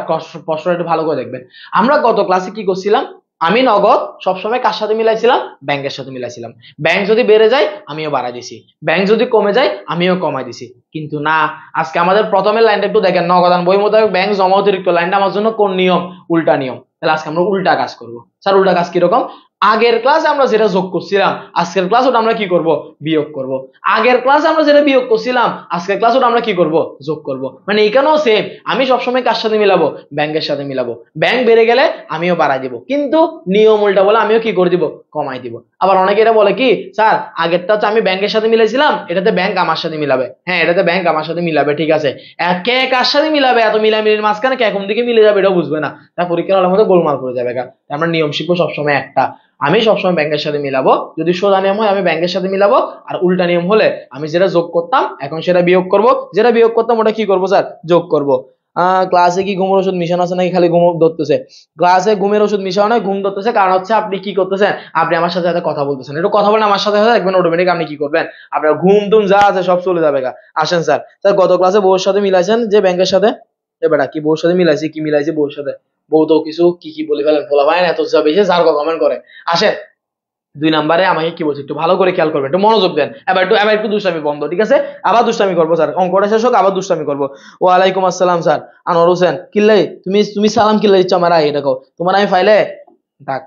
প্রশ্নটা একটু ভালো করে দেখবেন। আমরা গত ক্লাসে কি করছিলাম? আমি নগদ সবসময় কার সাথে মিলাইছিলাম? ব্যাংকের সাথে মিলাইছিলাম। ব্যাংক যদি বেড়ে যায় আমিও বাড়াই দিছি, ব্যাংক যদি কমে যায় আমিও কমাই দিছি। কিন্তু না, আজকে আমাদের প্রথমের লাইনটা একটু দেখেন, নগদান বই মোতাবেক ব্যাংক জমা অতিরিক্ত। লাইনটা আমার জন্য কোন নিয়ম? উল্টা নিয়ম। তাহলে আজকে আমরা উল্টা কাজ করব। স্যার উল্টা কাজ কিরকম? আগের ক্লাসে আমরা যেটা যোগ করছিলাম আজকের ক্লাস ওটা আমরা কি করব? বিয়োগ করব। আগের ক্লাসে আমরা যেটা বিয়োগ করছিলাম আজকের ক্লাস ওটা আমরা কি করব? যোগ করব। মানে এখানেও সেম, আমি সবসময় কার সাথে মিলাবো? ব্যাংকের সাথে মিলাবো। ব্যাংক বেড়ে গেলে আমিও বাড়াই দিব, কিন্তু নিয়ম উল্টা বলে আমিও কি করে দিব? কমাই দিব। আবার অনেকে এটা বলে কি, স্যার আগেরটা হচ্ছে আমি ব্যাংকের সাথে মিলাইছিলাম, এটাতে ব্যাংক আমার সাথে মিলাবে। হ্যাঁ, এটাতে ব্যাংক আমার সাথে মিলাবে, ঠিক আছে। কে কার সাথে মিলাবে? এত মিলামিলির মাঝখানে কে কোন দিকে মিলে যাবে এটাও বুঝবে না, তা পরীক্ষার হলের মধ্যে গোলমাল করে যাবে। আমরা নিয়ম নিয়ম শিখবো সবসময় একটা, আমি সবসময় ব্যাংকের সাথে মিলাবো। যদি সোজা নিয়ম হয় আমি ব্যাংকের সাথে মিলাবো, আর উল্টা নিয়ম হলে আমি যেটা যোগ করতাম এখন সেটা বিয়োগ করব, যেটা বিয়োগ করতাম ওটা কি করবো স্যার, যোগ করব। ক্লাসে কি ঘুমের ওষুধ মিশানো আছে নাকি খালি ঘুম ধরতেছে? ক্লাসে ঘুমের ওষুধ মিশানো নয়, ঘুম ধরতেছে। কারণ হচ্ছে আপনি কি করতেছেন, আপনি আমার সাথে সাথে কথা বলতেছেন, একটু কথা বলেন আমার সাথে সাথে, দেখবেন অটোমেটিক আপনি কি করবেন, আপনার ঘুম টুম যা আছে সব চলে যাবে গা। আসেন স্যার, স্যার গত ক্লাসে বউর সাথে মিলাইছেন যে ব্যাংকের সাথে, এবার কি বউর সাথে মিলাইছি, কি মিলাইছি বউর সাথে, বউ তো কিছু কি কি বলে ফেলেন, বলা ভাই এত যা বেশি যার কমেন্ট করে। আসেন 2 নম্বরে আমাকে কি বলছে একটু ভালো করে খেয়াল করবেন, একটু মনোযোগ দেন। এবার একটু দুষ্টামি বন্ধ, ঠিক আছে? আবার দুষ্টামি করবো স্যার, অঙ্কটা শেষ হোক আবার দুষ্টামি করবো। ওয়ালাইকুম আসসালাম স্যার। আনোয়ার হোসেন, কিল্লাই তুমি তুমি সালাম কিল্লাই দিচ্ছ আমার, এটা দেখো তোমার আমি ফাইলে থাক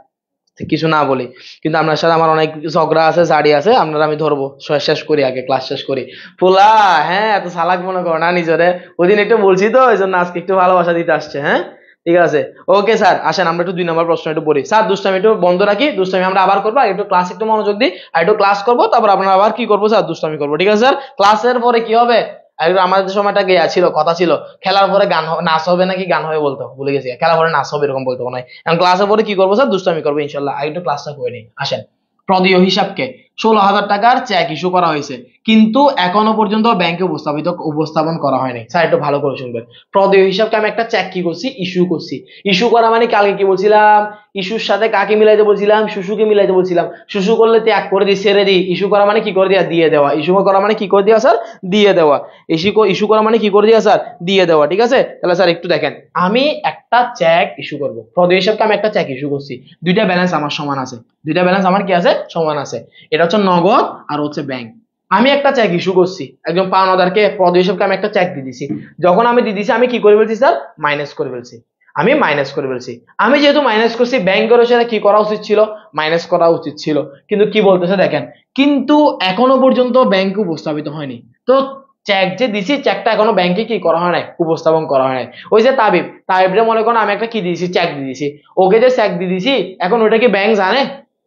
কিছু না বলি, কিন্তু আপনার সাথে আমার অনেক ঝগড়া আছে, জাড়ি আছে, আপনারা আমি ধরবো। শেষ করি আগে, ক্লাস শেষ করি। পোলা, হ্যাঁ এত চালাক মনে করো না নিজরে, ওইদিন একটু বলছি তো এই জন্য আজকে একটু ভালোবাসা দিতে আসছে। হ্যাঁ ঠিক আছে, ওকে স্যার। আসেন আমরা একটু 2 নম্বর প্রশ্ন একটু পড়ি। স্যার দুষ্টামি একটু বন্ধ রাখি, দুষ্টামি আমরা আবার করবো, আর একটু ক্লাস একটু মনোযোগ দিই, আর একটু ক্লাস করবো, তারপর আপনারা আবার কি করবো স্যার, দুষ্টামি করবো, ঠিক আছে স্যার? ক্লাসের পরে কি হবে, আর আমাদের সময়টা গিয়া ছিল, কথা ছিল খেলার পরে গান নাচ হবে নাকি গান হবে বলতো ভুলে গেছি, খেলার পরে নাচ হবে এরকম বলতো না। এখন ক্লাসের পরে কি করবো স্যার, দুষ্টামি করবো ইনশাল্লাহ। আর একটু ক্লাসটা করে নিই। আসেন, প্রদেয় হিসাবকে 16,000 টাকার চেক ইস্যু করা হয়েছে, কিন্তু এখনো পর্যন্ত ব্যাংকে উপস্থাপন করা হয়নি। স্যার একটু ভালো করে শুনবেন। প্রদেয় হিসাবকে আমি একটা চেক কি করছি, ইস্যু করছি। ইস্যু করা মানে কালকে কি বলছিলাম, ইস্যুর সাথে কাকে মিলাইতে বলছিলাম, শুশুকে মিলাইতে বলছিলাম। শুশু করলে ত্যাগ করে দিই, ছেড়ে দিই। ইস্যু করা মানে কি করে দেওয়া, দিয়ে দেওয়া। ইস্যু করা মানে কি করে দেওয়া স্যার, দিয়ে দেওয়া। ইস্যু করা মানে কি করে দেওয়া স্যার, দিয়ে দেওয়া, ঠিক আছে? তাহলে স্যার একটু দেখেন, আমি একটা চেক ইস্যু করব, প্রদেয় হিসাবকে আমি একটা চেক ইস্যু করছি, দুইটা ব্যালেন্স আমার সমান আছে, দুইটা ব্যালেন্স আমার কি আছে, সমান আছে। এটা হচ্ছে নগদ আর হচ্ছে ব্যাংক। আমি একটা চেক ইস্যু করছি, একজন পাওনাদারকে, প্রদেয় হিসাবকে আমি একটা চেক দিয়ে দিছি। যখন আমি দিয়ে দিছি আমি কি করে ফেলছি স্যার, মাইনাস করে ফেলছি। আমি মাইনাস করে ফেলছি। আমি যেহেতু মাইনাস করছি, ব্যাংকেরও সেটা কি করা উচিত ছিল, মাইনাস করা উচিত ছিল। কিন্তু কি বলতেছে দেখেন, কিন্তু এখনো পর্যন্ত ব্যাংকে উপস্থাপিত হয়নি। তো চেক যে দিছি, চেকটা এখনো ব্যাংকে কি করা হয় নাই, উপস্থাপন করা হয় নাই। ওই যে তাবিবরে মনে করেন আমি একটা কি দিয়েছি, চেক দিয়ে দিয়েছি, ওকে যে চেক দিয়ে দিয়েছি, এখন ওটা কি ব্যাংক জানে,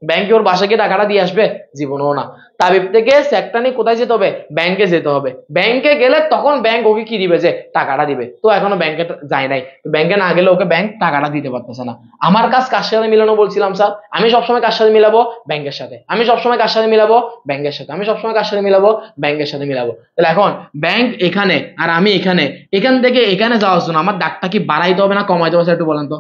ব্যাংকে ওর বাসায় গিয়ে টাকাটা দিয়ে আসবে, জীবনেও না। তাবিব থেকে চেকটা নিয়ে কোথায় যেতে হবে, ব্যাংকে যেতে হবে। ব্যাংকে গেলে তখন ব্যাংক ওকে কি দিবে, যে টাকাটা দিবে। তো এখনো ব্যাংকে যায় নাই, ব্যাংকে না গেলে ওকে ব্যাংক টাকাটা দিতে পারতেছে না। আমার কাজ কার সাথে মিলানো বলছিলাম স্যার, আমি সবসময় কার সাথে মিলাবো, ব্যাংকের সাথে। আমি সবসময় কার সাথে মিলাবো, ব্যাংকের সাথে। আমি সবসময় কার সাথে মিলাবো, ব্যাংকের সাথে মিলাবো। তাহলে এখন ব্যাংক এখানে আর আমি এখানে, এখান থেকে এখানে যাওয়ার জন্য আমার দাগটা কি বাড়াইতে হবে না কমাইতে হবে, একটু বলেন তো।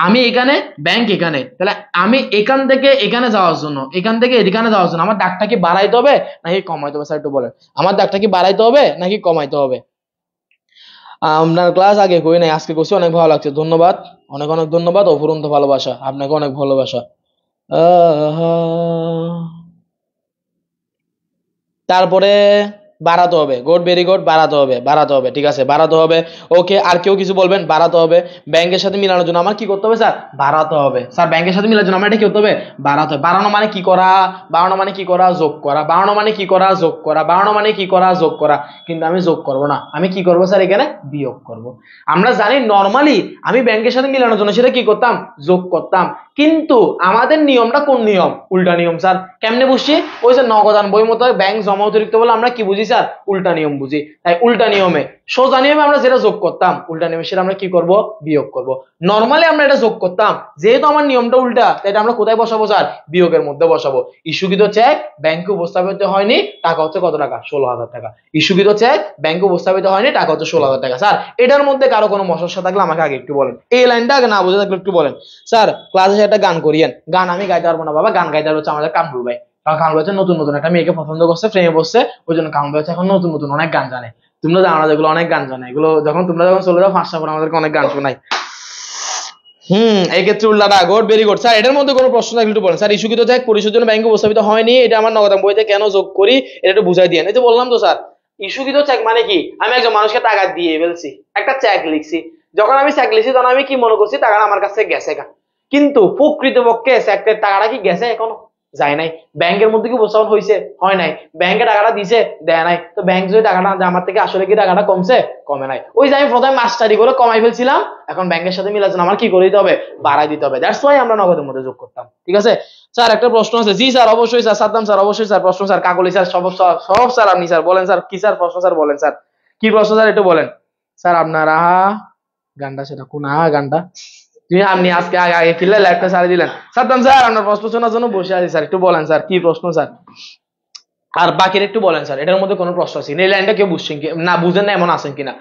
আমি এখানে, ব্যাংক এখানে, তাহলে আমি এখান থেকে এখানে যাওয়ার জন্য, এখান থেকে এখানে যাওয়ার জন্য আমার দাগটা কি বাড়াইতে হবে নাকি কমাইতে হবে, স্যার একটু বলেন। আমার দাগটা কি বাড়াইতে হবে নাকি কমাইতে হবে? আপনার ক্লাস আগে কই নাই, আজকে করছি, অনেক ভালো লাগছে, ধন্যবাদ, অনেক অনেক ধন্যবাদ, অফুরন্ত ভালোবাসা, আপনাকে অনেক ভালোবাসা। তারপরে বাড়াতে হবে, গুড, ভেরি গুড, বাড়াতে হবে, বাড়াতে হবে, ঠিক আছে, বাড়াতে হবে। ওকে, আর কেউ কিছু বলবেন? বাড়াতে হবে। ব্যাংকের সাথে মিলানোর জন্য আমার কি করতে হবে স্যার, বাড়াতে হবে। স্যার ব্যাংকের সাথে মিলানোর জন্য আমার এটা কি করতে হবে, বাড়াতে হবে। বাড়ানো মানে কি করা, বাড়ানো মানে কি করা, যোগ করা। বাড়ানো মানে কি করা, যোগ করা। বাড়ানো মানে কি করা, যোগ করা। কিন্তু আমি যোগ করব না, আমি কি করব স্যার, এখানে বিয়োগ করব। আমরা জানি নরমালি আমি ব্যাংকের সাথে মিলানোর জন্য সেটা কি করতাম, যোগ করতাম। কিন্তু আমাদের নিয়মটা কোন নিয়ম, উল্টা নিয়ম স্যার। কেমনে বুঝছি, ওই যে নগদান বই মতো ব্যাংক জমা অতিরিক্ত বলে আমরা কি বুঝি স্যার, উল্টা নিয়ম বুঝি। তাই উল্টা নিয়মে, সোজা নিয়মে আমরা যেটা যোগ করতাম, উল্টা নিয়মে সেটা আমরা কি করব, বিয়োগ করব। নরমালি আমরা এটা যোগ করতাম, যেহেতু আমার নিয়মটা উল্টা, তাই এটা আমরা কোথায় বসাবো স্যার, বিয়োগের মধ্যে বসাবো। ইস্যুকৃত চেক ব্যাংকে উপস্থাপিত হয়নি, টাকা হচ্ছে কত টাকা, 16,000 টাকা। ইস্যুকৃত চেক ব্যাংকে উপস্থাপিত হয়নি, টাকা হচ্ছে 16,000 টাকা। স্যার এটার মধ্যে কারো কোনো সমস্যা থাকলে আমাকে আগে একটু বলেন, এই লাইনটা আগে না বুঝে থাকলে একটু বলেন। স্যার ক্লাসে একটা গান করিয়েন, গান আমি গাইতে পারবো না বাবা, গান গাইতে হচ্ছে আমাদের কামরুল ভাই। কারণ কামরুল হচ্ছে নতুন নতুন একটা মেয়েকে পছন্দ করছে, প্রেমে বসছে, ওই জন্য কামরুল হচ্ছে এখন নতুন নতুন অনেক গান জানে। তোমরা জানো না যেগুলো অনেক গান জানে, এগুলো যখন তোমরা চলে যাও 5টা পর আমাদেরকে অনেক গান শোনাই। এই ক্ষেত্রে উল্লাটা গুড, ভেরি গুড। স্যার এটার মধ্যে কোনো প্রশ্ন থাকলে একটু বলেন। স্যার ইস্যুকৃত চেক পরিশোধের জন্য ব্যাংকে উপস্থাপিত হয়নি, এটা আমার নগদান বইতে কেন যোগ করি, এটা একটু বুঝাই দিয়েন। এই তো বললাম তো স্যার, ইস্যুকৃত চেক মানে কি, আমি একজন মানুষকে টাকা দিয়ে ফেলছি, একটা চেক লিখছি। যখন আমি চেক লিখছি তখন আমি কি মনে করছি, টাকাটা আমার কাছে গেছে গা। কিন্তু প্রকৃতপক্ষে চেকের টাকাটা কি গেছে, এখনো যায় নাই। ব্যাংকের মধ্যে কি উপস্থাপন হয়েছে, হয় নাই। ব্যাংকে টাকাটা দিছে, দেয় নাই। তো ব্যাংক যদি টাকাটা আমার থেকে আসলে কি টাকাটা কমছে, কমে নাই। ওই যে আমি প্রথমে মাস্টারি করে কমাই ফেলছিলাম, এখন ব্যাংকের সাথে মিলার জন্য আমার কি করে দিতে হবে, বাড়াই দিতে হবে। দ্যাটস ওয়াই আমরা নগদের মধ্যে যোগ করতাম, ঠিক আছে? স্যার একটা প্রশ্ন আছে। জি স্যার অবশ্যই স্যার, সাদ্দাম স্যার অবশ্যই স্যার, প্রশ্ন স্যার, কাকলি স্যার, সব স্যার আপনি স্যার বলেন স্যার, কি স্যার প্রশ্ন স্যার বলেন স্যার, কি প্রশ্ন স্যার একটু বলেন। স্যার আপনারা গানটা সেটা কোন গানটা তুমি আপনি আজকে আগে আগে কিনলে লাইভটা ছাড়ে দিলেন। সাদ্দাম স্যার আপনার প্রশ্ন শোনার জন্য বসে আছি স্যার, একটু বলেন স্যার কি প্রশ্ন স্যার, আর বাকির একটু বলেন স্যার, এটার মধ্যে কোনো প্রশ্ন আছে এই লাইনটা কেউ বুঝছেন কি না, বুঝেন না এমন আছেন কিনা।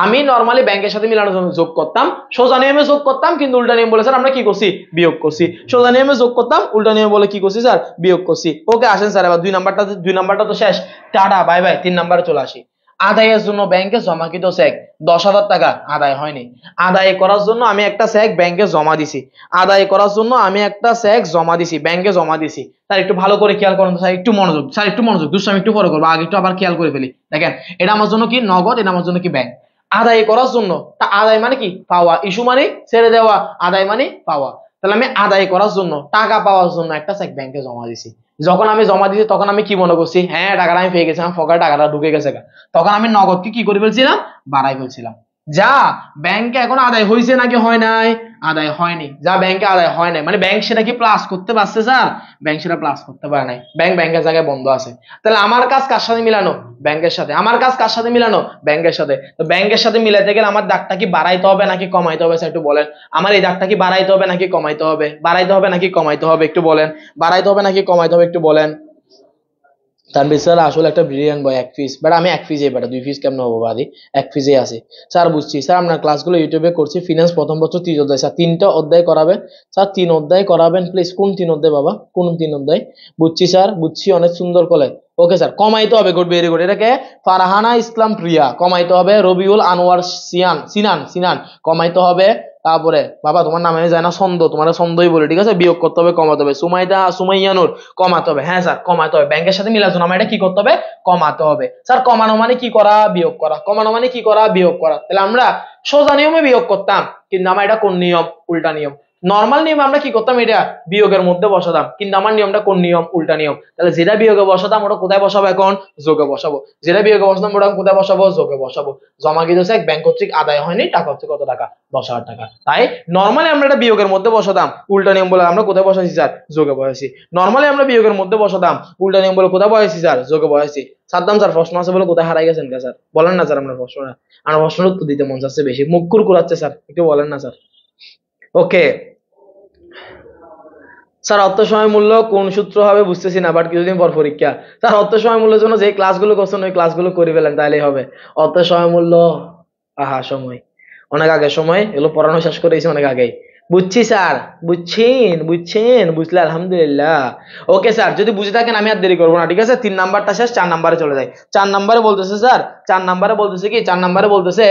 আমি নর্মালি ব্যাংকের সাথে মিলানোর জন্য যোগ করতাম, সোজা নিয়মে যোগ করতাম, কিন্তু উল্টা নিয়ম বলে স্যার আমরা কি করছি, বিয়োগ করছি। সোজা নিয়মে যোগ করতাম, উল্টা নিয়ম বলে কি করছি স্যার, বিয়োগ করছি। ওকে আসেন স্যার এবার দুই নাম্বারটা তো শেষ, টাটা বাই বাই। 3 নাম্বারে চলে আসি। আদায়ের জন্য ব্যাংকে জমাকৃত চেক 10,000 টাকা আদায় হয়নি। আদায় করার জন্য আমি একটা চেক ব্যাংকে জমা দিছি, আদায় করার জন্য আমি একটা চেক জমা দিছি, ব্যাংকে জমা দিছি। স্যার একটু ভালো করে খেয়াল করুন স্যার, একটু মনোযোগ স্যার, একটু মনোযোগ, দুষ্টামি একটু পরে করবো, আগে একটু আবার খেয়াল করে ফেলি। দেখেন এটা আমার জন্য কি নগদ, এটা আমার জন্য কি ব্যাংক। আদায় করার জন্য, আদায় মানে কি পাওয়া, ইস্যু মানে ছেড়ে দেওয়া, আদায় মানে পাওয়া। তাহলে আমি আদায় করার জন্য, টাকা পাওয়ার জন্য একটা চেক ব্যাংকে জমা দিছি। যখন আমি জমা দিছি তখন আমি কি মনে করছি, হ্যাঁ টাকাটা আমি পেয়ে গেছি, আমার পকেটে টাকাটা ঢুকে গেছে। তখন আমি নগদকে কি করে ফেলছিলাম, বাড়াই ফেলছিলাম। যা ব্যাংকে এখন আদায় হয়েছে নাকি হয় নাই, আদায় হয়নি। যা ব্যাংকে আদায় হয় নাই, মানে ব্যাংক সেটা কি প্লাস করতে পারছে স্যার, ব্যাংক সেটা প্লাস করতে পারে নাই, ব্যাংকের জায়গায় বন্ধ আছে। তাহলে আমার কাজ কার সাথে মিলানো, ব্যাংকের সাথে। আমার কাজ কার সাথে মিলানো, ব্যাংকের সাথে। তো ব্যাংকের সাথে মিলাতে গেলে আমার দাগটা কি বাড়াইতে হবে নাকি কমাইতে হবে স্যার একটু বলেন। আমার এই দাগটা কি বাড়াইতে হবে নাকি কমাইতে হবে, বাড়াইতে হবে নাকি কমাইতে হবে একটু বলেন, বাড়াইতে হবে নাকি কমাইতে হবে একটু বলেন। তানভীর স্যার আসলে একটা ব্রিলিয়ান্ট বয়, 1 পিস, বাট আমি 1 পিসে বেটা 2 পিস কেমন হবো বাদি, 1 পিসে আছে স্যার। বুঝছি স্যার, আপনার ক্লাসগুলো ইউটিউবে করছি, ফিনান্স প্রথম বছর 3 অধ্যায় স্যার, 3টা অধ্যায় করাবেন স্যার, 3 অধ্যায় করাবেন প্লিজ। কোন 3 অধ্যায় বাবা, কোন 3 অধ্যায়? বুঝছি স্যার, বুঝছি, অনেক সুন্দর করে। ওকে স্যার, কমাইতে হবে, গুড, ভেরি গুড। এটাকে ফারহানা ইসলাম প্রিয়া কমাইতে হবে, রবিউল আনোয়ার সিনান কমাইতে হবে। তারপরে বাবা তোমার নামে যায় না ছন্দ, তোমার ছন্দই বলে, ঠিক আছে, বিয়োগ করতে হবে, কমাতে হবে। সুমাইয়ানুর কমাতে হবে, হ্যাঁ স্যার কমাতে হবে। ব্যাংকের সাথে মিলার জন্য আমার এটা কি করতে হবে, কমাতে হবে। স্যার কমানো মানে কি করা, বিয়োগ করা। কমানো মানে কি করা, বিয়োগ করা। তাহলে আমরা সোজা নিয়মে বিয়োগ করতাম, কিন্তু আমার এটা কোন নিয়ম, উল্টা নিয়ম। নর্মাল নিয়মে আমরা কি করতাম, এটা বিয়োগের মধ্যে বসাতাম, কিন্তু আমার নিয়মটা কোন নিয়ম, উল্টা নিয়ম। তাহলে যেটা বিয়োগে বসাতাম ওটা কোথায় বসাবো, এখন যোগে বসাবো। যেটা বিয়োগে বসাতাম ওটা কোথায় বসাবো, যোগে বসাবো। জমা গিয়েছে চেক ব্যাংক কর্তৃক আদায় হয়নি, টাকা হচ্ছে কত টাকা, 10,000 টাকা। তাই নর্মালি আমরা এটা বিয়োগের মধ্যে বসাতাম, উল্টা নিয়ম বলে আমরা কোথায় বসাইছি স্যার, যোগে বসাইছি। নর্মালি আমরা বিয়োগের মধ্যে বসাতাম, উল্টা নিয়ম বলে কোথায় বসাইছি স্যার, যোগে বসাইছি। সাদ্দাম স্যার প্রশ্ন আছে বলে কোথায় হারাই গেছেন স্যার, বলেন না স্যার। আপনার প্রশ্নটা, আমার প্রশ্নের উত্তর দিতে মন চাচ্ছে বেশি, মুখ কুরকুরাচ্ছে স্যার, একটু বলেন না স্যার। ওকে স্যার, অর্থ সময় মূল্য কোন সূত্র হবে বুঝতেছি না, বাট কিছুদিন পর পরীক্ষা। স্যার অর্থ সময় মূল্যের জন্য যে ক্লাসগুলো করছেন ওই ক্লাসগুলো করে ফেলেন, তাইলেই হবে। অর্থ সময় মূল্য, আহা সময়, অনেক আগে সময়, এগুলো পড়ানো শেষ করেছি অনেক আগেই। বুঝছি স্যার, বুঝছেন, বুঝলে আলহামদুলিল্লাহ। ওকে স্যার, যদি বুঝে থাকেন আমি আর দেরি করবো না, ঠিক আছে। 3 নাম্বারটা শেষ, 4 নাম্বারে চলে যাই। 4 নাম্বারে বলতেছে স্যার, 4 নাম্বারে বলতেছে কি, 4 নাম্বারে বলতেছে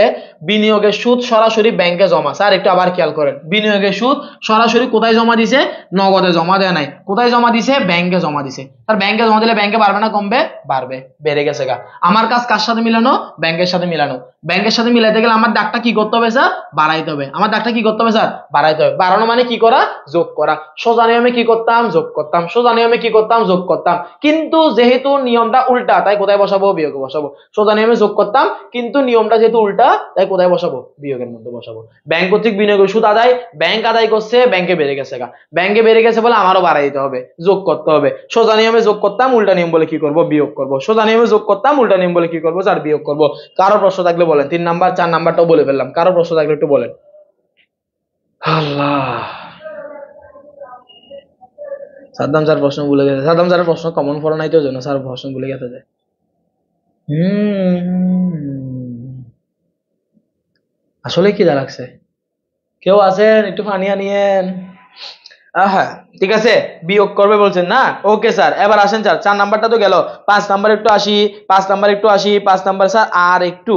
বিনিয়োগের সুদ সরাসরি ব্যাংকে জমা। স্যার একটু আবার খেয়াল করেন, বিনিয়োগের সুদ সরাসরি কোথায় জমা দিছে, নগদে জমা দেয় নাই, কোথায় জমা দিছে, ব্যাংকে জমা দিছে। স্যার ব্যাংকে জমা দিলে ব্যাংকে বাড়বে না কমবে, বাড়বে, বেড়ে গেছে গা। আমার কাজ কার সাথে মিলানো, ব্যাংকের সাথে মিলানো। ব্যাংকের সাথে মিলাইতে গেলে আমার দাগটা কি করতে হবে স্যার, বাড়াইতে হবে। আমার দাগটা কি করতে হবে স্যার, বাড়াইতে হবে। বাড়ানো মানে কি করা, যোগ করা। সোজা নিয়মে কি করতাম, যোগ করতাম। সোজা নিয়মে কি করতাম, যোগ করতাম। কিন্তু যেহেতু নিয়মটা উল্টা, তাই কোথায় বসাবো, বিয়োগে বসাবো। সোজা নিয়মে যোগ করতাম, কিন্তু নিয়মটা যেহেতু উল্টা, তাই কোথায় বসাবো, বিয়োগের মধ্যে বসাবো। ব্যাংক কর্তৃক বিনিয়োগের সুদ আদায়, ব্যাংক আদায় করছে, ব্যাংকে বেড়ে গেছে গা। ব্যাংকে বেড়ে গেছে বলে আমারও বাড়াই দিতে হবে, যোগ করতে হবে। সোজা নিয়মে যোগ করতাম, উল্টা নিয়ম বলে কি করব, বিয়োগ করব। সোজা নিয়মে যোগ করতাম, উল্টা নিয়ম বলে কি করব স্যার, বিয়োগ করব। কারো প্রশ্ন থাকলে বলেন। 3 নাম্বার 4 নাম্বারটাও বলে ফেললাম, কারো প্রশ্ন থাকলে একটু বলেন। আল্লাহ, সাদ্দাম স্যার প্রশ্ন ভুলে গেছে। সাদ্দাম স্যারের প্রশ্ন কমন পড়া নাই তো, জন্য স্যার প্রশ্ন ভুলে গেছে যে। আসলে কি লাগছে, কেউ আছেন একটু পানি আনিয়েন। হ্যাঁ ঠিক আছে, বিয়োগ করবে বলছেন না। ওকে স্যার, এবার আসেন স্যার, 4 নাম্বারটা তো গেল, 5 নাম্বার একটু আসি, 5 নাম্বার একটু আসি। 5 নাম্বার স্যার আর একটু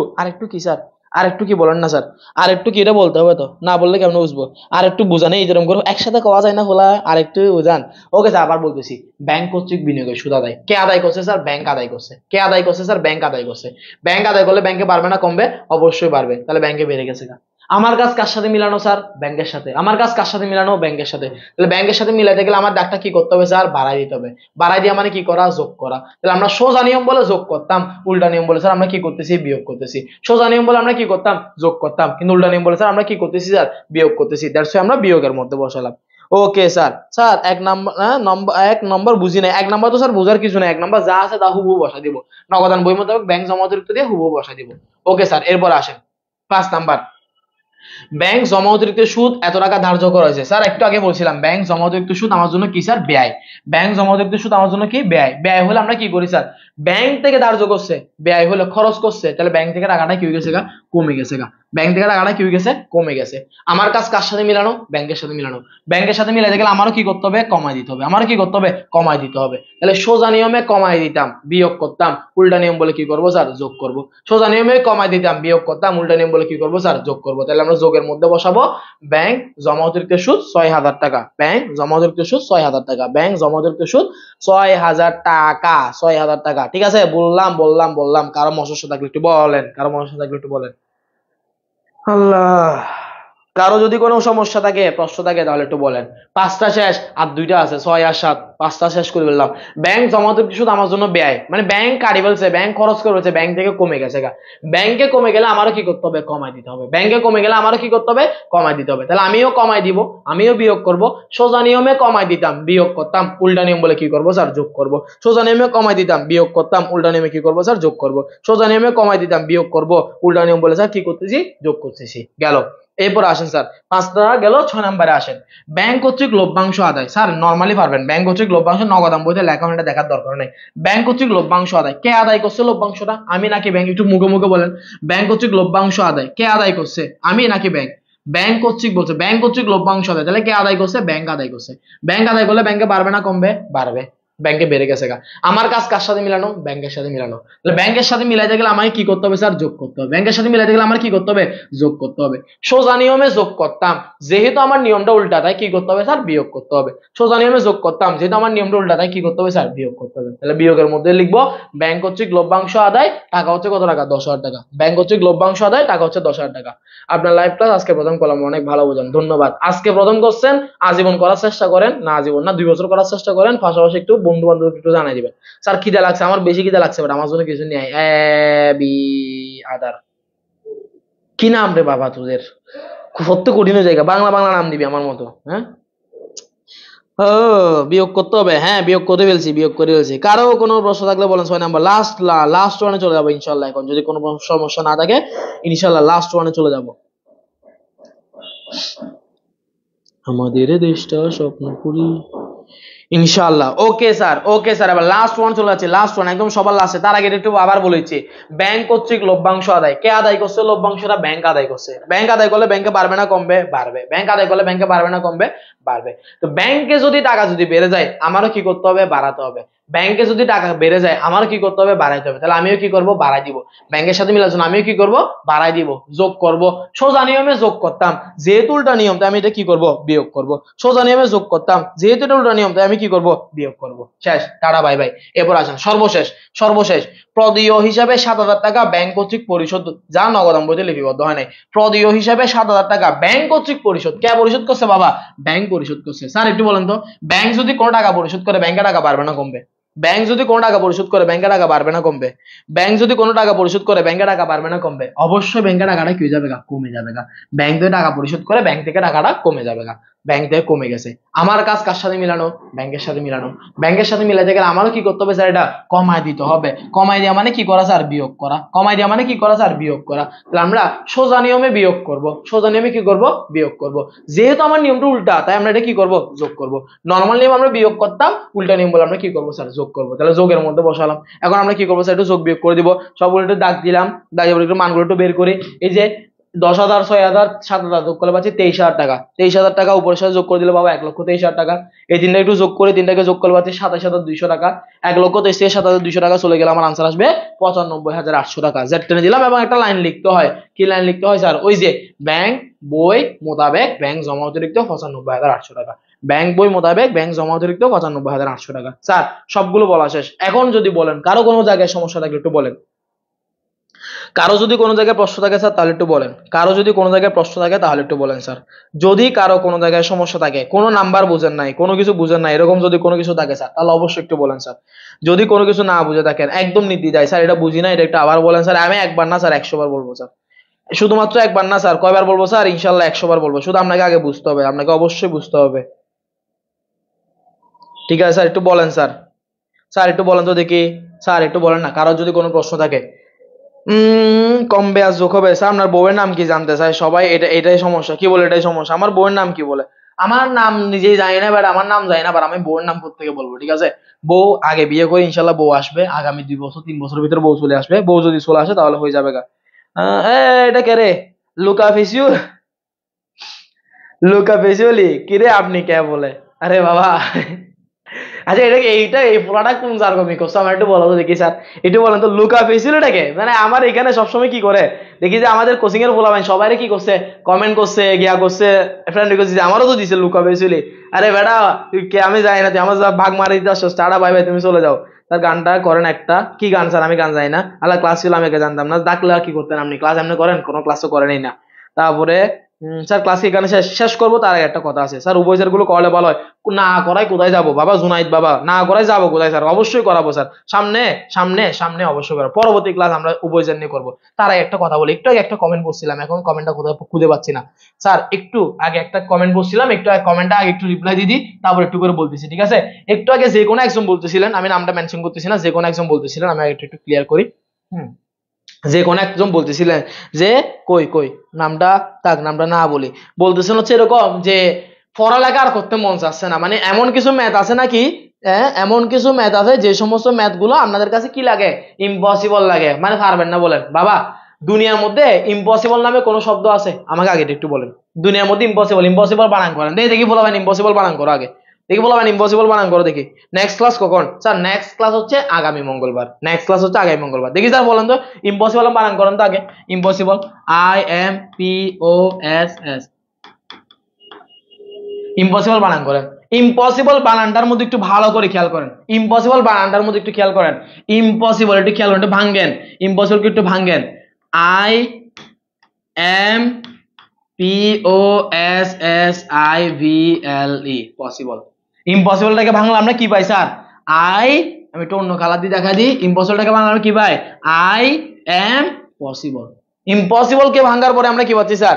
কি স্যার, আর একটু কি বলেন না স্যার, আর একটু কি, এটা বলতে হবে তো, না বললে কেমন বুঝবো। আর একটু বুঝান, এই যেরকম করে একসাথে কওয়া যায় না খোলা, আর একটু বুঝান। ওকে স্যার, আবার বলতেছি, ব্যাংক কর্তৃক বিনিয়োগের সুদ আদায়, কে আদায় করছে স্যার, ব্যাংক আদায় করছে। কে আদায় করছে স্যার, ব্যাংক আদায় করছে। ব্যাংক আদায় করলে ব্যাংকে বাড়বে না কমবে, অবশ্যই বাড়বে। তাহলে ব্যাংকে বেড়ে গেছে। আমার কাজ কার সাথে মিলানো স্যার, ব্যাংকের সাথে। আমার কাজ কার সাথে মিলানো, ব্যাংকের সাথে। তাহলে ব্যাংকের সাথে মিলাইতে গেলে আমার দাগটা কি করতে হবে স্যার, বাড়াই দিতে হবে। বাড়াই দিয়ে মানে কি করা, যোগ করা। তাহলে আমরা সোজা নিয়ম বলে যোগ করতাম, উল্টা নিয়ম বলে স্যার আমরা কি করতেছি, বিয়োগ করতেছি। সোজা নিয়ম বলে আমরা কি করতাম, যোগ করতাম, কিন্তু উল্টা নিয়ম বলে স্যার আমরা কি করতেছি স্যার, বিয়োগ করতেছি। দ্যাটস ওয়াই আমরা বিয়োগের মধ্যে বসালাম। ওকে স্যার, স্যার 1 নম্বর বুঝি না। 1 নম্বর তো স্যার বুঝার কিছু না, 1 নম্বর যা আছে তা হুবহু বসা দিব। নগদান বই মোতাবেক ব্যাংক জমা অতিরিক্ত দিয়ে হুবহু বসা দিব। ওকে স্যার, এরপর আসেন 5 নাম্বার। ব্যাংক জমা অতিরিক্ত সুদ এত টাকা ধার্য করা হয়েছে। স্যার একটু আগে বলছিলাম ব্যাংক জমা অতিরিক্ত সুদ আমার জন্য কি স্যার? ব্যয়। ব্যাংক জমা অতিরিক্ত সুদ আমার জন্য কি? ব্যয়। ব্যয় হলে আমরা কি করি স্যার? ব্যাংক থেকে ধার্য করছে, ব্যয় হলে খরচ করছে, তাহলে ব্যাংক থেকে টাকাটা কি হয়ে গেছে গা? কমে গেছে গা। ব্যাংক থেকে টাকাটা কি হয়ে গেছে? কমে গেছে। আমার কাজ কার সাথে মিলানো? ব্যাংকের সাথে মিলানো। ব্যাংকের সাথে মিলাতে গেলে আমারও কি করতে হবে? কমাই দিতে হবে। আমারও কি করতে হবে? কমাই দিতে হবে। তাহলে সোজা নিয়মে কমাই দিতাম, বিয়োগ করতাম, উল্টা নিয়ম বলে কি করবো স্যার? যোগ করব। সোজা নিয়মে কমাই দিতাম, বিয়োগ করতাম, উল্টা নিয়ম বলে কি করবো স্যার? যোগ করব। তাহলে আমরা যোগের মধ্যে বসাবো ব্যাংক জমা অতিরিক্ত সুদ 6,000 টাকা। ব্যাংক জমা অতিরিক্ত সুদ 6,000 টাকা। ব্যাংক জমা অতিরিক্ত সুদ 6,000 টাকা। 6,000 টাকা। ঠিক আছে, বললাম। কারো সমস্যা থাকলে একটু বলেন, কারো সমস্যা থাকলে একটু বলেন। আল্লাহ, কারো যদি কোনো সমস্যা থাকে, প্রশ্ন থাকে, তাহলে একটু বলেন। 5টা শেষ, আর 2টা আছে, 6 আর 7, 5টা শেষ করে ফেললাম। ব্যাংক জমা অতিরিক্ত সুদ আমার জন্য ব্যয়, মানে ব্যাংক কাটি ফেলছে, ব্যাংক খরচ করে ফেলছে, ব্যাংক থেকে কমে গেছে গা। ব্যাংকে কমে গেলে আমারও কি করতে হবে? কমাই দিতে হবে। ব্যাংকে কমে গেলে আমারও কি করতে হবে? কমাই দিতে হবে। তাহলে আমিও কমাই দিব, আমিও বিয়োগ করব। সোজা নিয়মে কমাই দিতাম, বিয়োগ করতাম, উল্টা নিয়ম বলে কি করব স্যার? যোগ করব। সোজা নিয়মে কমাই দিতাম, বিয়োগ করতাম, উল্টা নিয়মে কি করব স্যার? যোগ করব। সোজা নিয়মে কমাই দিতাম, বিয়োগ করব, উল্টা নিয়ম বলে স্যার কি করতেছি? যোগ করতেছি। গেল। এরপর আসেন স্যার, 5টা গেল, 6 নম্বরে আসেন। ব্যাংক কর্তৃক লভ্যাংশ আদায়। স্যার নরমালি পারবেন, ব্যাংক কর্তৃক লভ্যাংশ নগদান বইতে লেখা, এটা দেখার দরকার নেই। ব্যাংক কর্তৃক লভ্যাংশ আদায়, কে আদায় করছে লভ্যাংশটা? আমি নাকি ব্যাংক? একটু মুখে মুখে বলেন। ব্যাংক কর্তৃক লভ্যাংশ আদায় কে আদায় করছে? আমি নাকি ব্যাংক? ব্যাংক কর্তৃক বলছে, ব্যাংক কর্তৃক লভ্যাংশ আদায়, তাহলে কে আদায় করছে? ব্যাংক আদায় করছে। ব্যাংক আদায় করলে ব্যাংকে বাড়বে না কমবে? বাড়বে। ব্যাংকে বেড়ে গেছে গা। আমার কাজ কার সাথে মিলানো? ব্যাংকের সাথে মিলানো। তাহলে ব্যাংকের সাথে মিলাইতে গেলে আমাকে কি করতে হবে স্যার? যোগ করতে হবে। ব্যাংকের সাথে মিলাইতে গেলে আমার কি করতে হবে? যোগ করতে হবে। সোজা নিয়মে যোগ করতাম, যেহেতু আমার নিয়মটা উল্টা, তাই কি করতে হবে স্যার? বিয়োগ করতে হবে। সোজা নিয়মে যোগ করতাম, যেহেতু আমার নিয়মটা উল্টা, তাই কি করতে হবে স্যার? বিয়োগ করতে হবে। তাহলে বিয়োগের মধ্যে লিখবো ব্যাংক কর্তৃক লভ্যাংশ আদায়, টাকা হচ্ছে কত টাকা? 10,000 টাকা। ব্যাংক কর্তৃক লভ্যাংশ আদায়, টাকা হচ্ছে 10,000 টাকা। আপনার লাইভ ক্লাস আজকে প্রথম করলাম, অনেক ভালো বোঝেন, ধন্যবাদ। আজকে প্রথম করছেন, আজীবন করার চেষ্টা করেন, না আজীবন না 2 বছর করার চেষ্টা করেন, পাশাপাশি একটু বন্ধু বান্ধব একটু জানাই দিবেন। স্যার খিদে লাগছে, আমার বেশি খিদে লাগছে, বাট আমার জন্য কিছু নিয়ে আয়। বি আদার, কি নাম রে বাবা তোদের? সত্য কঠিন জায়গা, বাংলা বাংলা নাম দিবি আমার মতো, হ্যাঁ? ও, বিয়োগ করতে হবে, হ্যাঁ বিয়োগ করে ফেলছি, বিয়োগ করে ফেলছি। কারো কোনো প্রশ্ন থাকলে বলেন। 6 নাম্বার, লাস্ট ওয়ানে চলে যাবো ইনশাল্লাহ। এখন যদি কোনো সমস্যা না থাকে ইনশাল্লাহ লাস্ট ওয়ানে চলে যাব। আমাদের দেশটা স্বপ্নপুরী, ইনশাআল্লাহ। Okay sir, okay sir. এবার লাস্ট ওয়ান চলে যাচ্ছে, লাস্ট ওয়ান একদম সবার লাস্টে। তার আগে একটু আবার বলেছি, ব্যাংক কর্তৃক লভ্যাংশ আদায়, কে আদায় করছে লভ্যাংশটা? ব্যাংক আদায় করছে। ব্যাংক আদায় করলে ব্যাংকে বাড়বে না কমবে? বাড়বে। ব্যাংক আদায় করলে ব্যাংকে বাড়বে না কমবে? বাড়বে। তো ব্যাংকে যদি টাকা যদি বেড়ে যায়, আমারও কি করতে হবে? বাড়াতে হবে। ব্যাংকে যদি টাকা বেড়ে যায়, আমারও কি করতে হবে? বাড়াইতে হবে। তাহলে আমিও কি করব? বাড়াই দিব। ব্যাংকের সাথে মিলার জন্য আমিও কি করব? বাড়াই দিব, যোগ করব। সোজা নিয়মে যোগ করতাম, যেহেতু উল্টা নিয়ম, তাই আমি এটা কি করব? বিয়োগ করব। সোজা নিয়মে যোগ করতাম, যেহেতু এটা উল্টা নিয়ম, তাই আমি কি করব? বিয়োগ করব। শেষ, টাটা বাই বাই। এরপর আসেন সর্বশেষ প্রদেয় হিসাবে 7,000 টাকা ব্যাংক কর্তৃক পরিশোধ, যা নগদান বইতে লিপিবদ্ধ হয় নাই। প্রদেয় হিসাবে 7,000 টাকা ব্যাংক কর্তৃক পরিশোধ, কে পরিশোধ করছে বাবা? ব্যাংক পরিশোধ করছে। স্যার একটু বলেন তো, ব্যাংক যদি কোনো টাকা পরিশোধ করে, ব্যাংকে টাকা বাড়বে না কমবে? ব্যাংক যদি কোনো টাকা পরিশোধ করে, ব্যাংকে টাকা বাড়বে না কমবে? ব্যাংক যদি কোনো টাকা পরিশোধ করে, ব্যাংকে টাকা বাড়বে না কমবে? অবশ্যই ব্যাংকে টাকাটা কি হয়ে যাবে গা? কমে যাবে গা। ব্যাংক থেকে টাকা পরিশোধ করে, ব্যাংক থেকে টাকাটা কমে যাবে গা। ব্যাংক থেকে কমে গেছে। আমার কাজ কার সাথে মিলানো? ব্যাংকের সাথে মিলানো। ব্যাংকের সাথে মিলাতে গেলে আমারও কি করতে হবে স্যার? এটা কমায় দিতে হবে। কমাই দেওয়া মানে কি করা স্যার? বিয়োগ করা। কমাই দেওয়া মানে কি করা স্যার? বিয়োগ করা। তাহলে আমরা সোজা নিয়মে বিয়োগ করব। সোজা নিয়মে কি করব? বিয়োগ করব। যেহেতু আমার নিয়মটা উল্টা, তাই আমরা এটা কি করব? যোগ করব। নরমাল নিয়ম আমরা বিয়োগ করতাম, উল্টা নিয়ম বলে আমরা কি করব স্যার? যোগ করব। তাহলে যোগের মধ্যে বসালাম। এখন আমরা কি করবো স্যার? একটু যোগ বিয়োগ করে দিব। সবগুলো একটু দাগ দিলাম, দাগের পরে একটু মানগুলো একটু বের করি। এই যে 10,000, 6,000, 7,000 যোগ করলে পাচ্ছি 23,000 টাকা। 23,000 টাকা উপরের সাথে যোগ করে দিলে বাবা 1,23,000 টাকা। এই তিনটা একটু যোগ করে, তিনটাকে যোগ করলে পাচ্ছি 27,200 টাকা। 1,23,000 থেকে 7,200 টাকা চলে গেলে আমার আনসার আসবে 95,800 টাকা। জেড টেনে দিলাম এবং একটা লাইন লিখতে হয়। কি লাইন লিখতে হয় স্যার? ওই যে ব্যাংক বই মোতাবেক ব্যাংক জমা অতিরিক্ত 95,800 টাকা। ব্যাংক বই মোতাবেক ব্যাংক জমা অতিরিক্ত 95,800 টাকা। স্যার সবগুলো বলা শেষ। এখন যদি বলেন কারো কোনো জায়গায় সমস্যা থাকলে একটু বলেন। কারো যদি কোনো জায়গায় প্রশ্ন থাকে স্যার তাহলে একটু বলেন। কারো যদি কোনো জায়গায় প্রশ্ন থাকে তাহলে একটু বলেন স্যার। যদি কারো কোনো জায়গায় সমস্যা থাকে, কোনো নাম্বার বুঝেন নাই, কোনো কিছু বুঝেন নাই, এরকম যদি কোনো কিছু থাকে স্যার, তাহলে অবশ্যই একটু বলেন স্যার। যদি কোনো কিছু না বুঝে থাকেন, একদম নির্দ্বিধায় স্যার এটা বুঝি না, এটা একটু আবার বলেন স্যার। আমি একবার না স্যার 100 বার বলবো স্যার। শুধুমাত্র একবার না স্যার, কয়বার বলবো স্যার? ইনশাল্লাহ 100 বার বলবো। শুধু আপনাকে আগে বুঝতে হবে, আপনাকে অবশ্যই বুঝতে হবে। ঠিক আছে স্যার, একটু বলেন স্যার। স্যার একটু বলেন তো দেখি, স্যার একটু বলেন না, কারোর যদি কোনো প্রশ্ন থাকে। কম বেয়াজ যোগ হবে স্যার, আপনার বউয়ের নাম কি জানতে চাই সবাই, এটাই সমস্যা, কি বলে এটাই সমস্যা, আমার বউয়ের নাম কি বলে, আমার নাম নিজেই জানি না, বাট আমার নাম জানি না, বাট আমি বউয়ের নাম কোত্থেকে বলবো, ঠিক আছে। বউ আগে বিয়ে করে ইনশাল্লাহ বউ আসবে, আগামী 2 বছর 3 বছরের ভিতরে বউ চলে আসবে, বউ যদি চলে আসে তাহলে হয়ে যাবে গা। এটা কে রে, লুকা ফেসিউ, লুকা ফেসিউলি কি রে, আপনি কে বলে, আরে বাবা। আচ্ছা এটা এই পোলাটা কোন জার্গমি করছো, আমার একটু বলো তো দেখি স্যার, একটু বলেন তো, লুকা ফেসিল এটাকে, মানে আমার এখানে সবসময় কি করে দেখি যে আমাদের কোচিং এর পোলা ভাই সবাই কি করছে, কমেন্ট করছে, গিয়া করছে, ফ্রেন্ড রিকোয়েস্ট দিছে, আমারও তো দিছে লুকা ফেসিলি। আরে বেটা তুই কে, আমি যাই না, তুই আমার ভাগ মারি দিতে আসছো, টাটা বাই বাই, তুমি চলে যাও। তার গানটা করেন একটা, কি গান স্যার, আমি গান জানি না, আল্লাহ ক্লাস ছিল আমি একে জানতাম না, ডাকলে আর কি করতেন আপনি, ক্লাস এমনি করেন, কোনো ক্লাস তো করেনই না। তারপরে স্যার ক্লাস এখানে শেষ শেষ করবো, তার আগে একটা কথা আছে স্যার, উভয় স্যার গুলো করলে ভালো হয়, না করাই কোথায় যাবো বাবা, জুনাইদ বাবা, না করাই যাবো কোথায় স্যার, অবশ্যই করাবো স্যার, সামনে সামনে সামনে অবশ্যই করাবো, পরবর্তী ক্লাস আমরা উভয় স্যার নিয়ে করবো। তার আগে একটা কথা বলি, একটু আগে একটা কমেন্ট করছিলাম, এখন কমেন্টটা কোথাও খুঁজে পাচ্ছি না স্যার, একটু আগে একটা কমেন্ট করছিলাম, একটু আগে কমেন্টটা আগে একটু রিপ্লাই দিদি, তারপর একটু করে বলতেছি, ঠিক আছে। একটু আগে যে কোনো একজন বলতেছিলেন, আমি নামটা মেনশন করতেছি না, যে কোনো একজন বলতেছিলেন, আমি একটু একটু ক্লিয়ার করি। হুম, যে কোন একজন বলতেছিলেন যে, কই কই নামটা, তাক নামটা না বলি, বলতেছেন হচ্ছে এরকম যে পড়ালেখা আর করতে মন চাচ্ছে না, মানে এমন কিছু ম্যাথ আছে নাকি, এমন কিছু ম্যাথ আছে যে সমস্ত ম্যাথ গুলো আপনাদের কাছে কি লাগে, ইম্পসিবল লাগে, মানে পারবেন না বলেন বাবা। দুনিয়ার মধ্যে ইম্পসিবল নামে কোন শব্দ আছে, আমাকে আগে একটু বলেন, দুনিয়ার মধ্যে ইম্পসিবল, ইম্পসিবল বানান করেন দেখি, বলবেন ইম্পসিবল বানান করো আগে, দেখি বলবেন ইম্পসিবল বানান করো দেখি। নেক্সট ক্লাস কখন স্যার, নেক্সট ক্লাস হচ্ছে আগামী মঙ্গলবার, নেক্সট ক্লাস হচ্ছে আগামী মঙ্গলবার, দেখি স্যার বলেন তো, ইম্পসিবল বানান করেন তো আগে, ইম্পসিবল, IMPOSS, ইম্পসিবল বানান করেন, ইম্পসিবল বানানটার মধ্যে একটু ভালো করে খেয়াল করেন, ইম্পসিবল বানানটার মধ্যে একটু খেয়াল করেন, ইম্পসিবল একটু খেয়াল করেন, একটু ভাঙ্গেন, ইম্পসিবল একটু ভাঙ্গেন, IMPOSSIVLE, পসিবল। ইম্পসিবলটাকে ভাঙলে আমরা কি পাই স্যার, আই, আমি একটু অন্য কালার দিয়ে দেখা দিই, ইম্পসিবলটাকে ভাঙলে আমরা কি পাই, আই এম পসিবল। ইম্পসিবল কে ভাঙার পরে আমরা কি পাচ্ছি sir,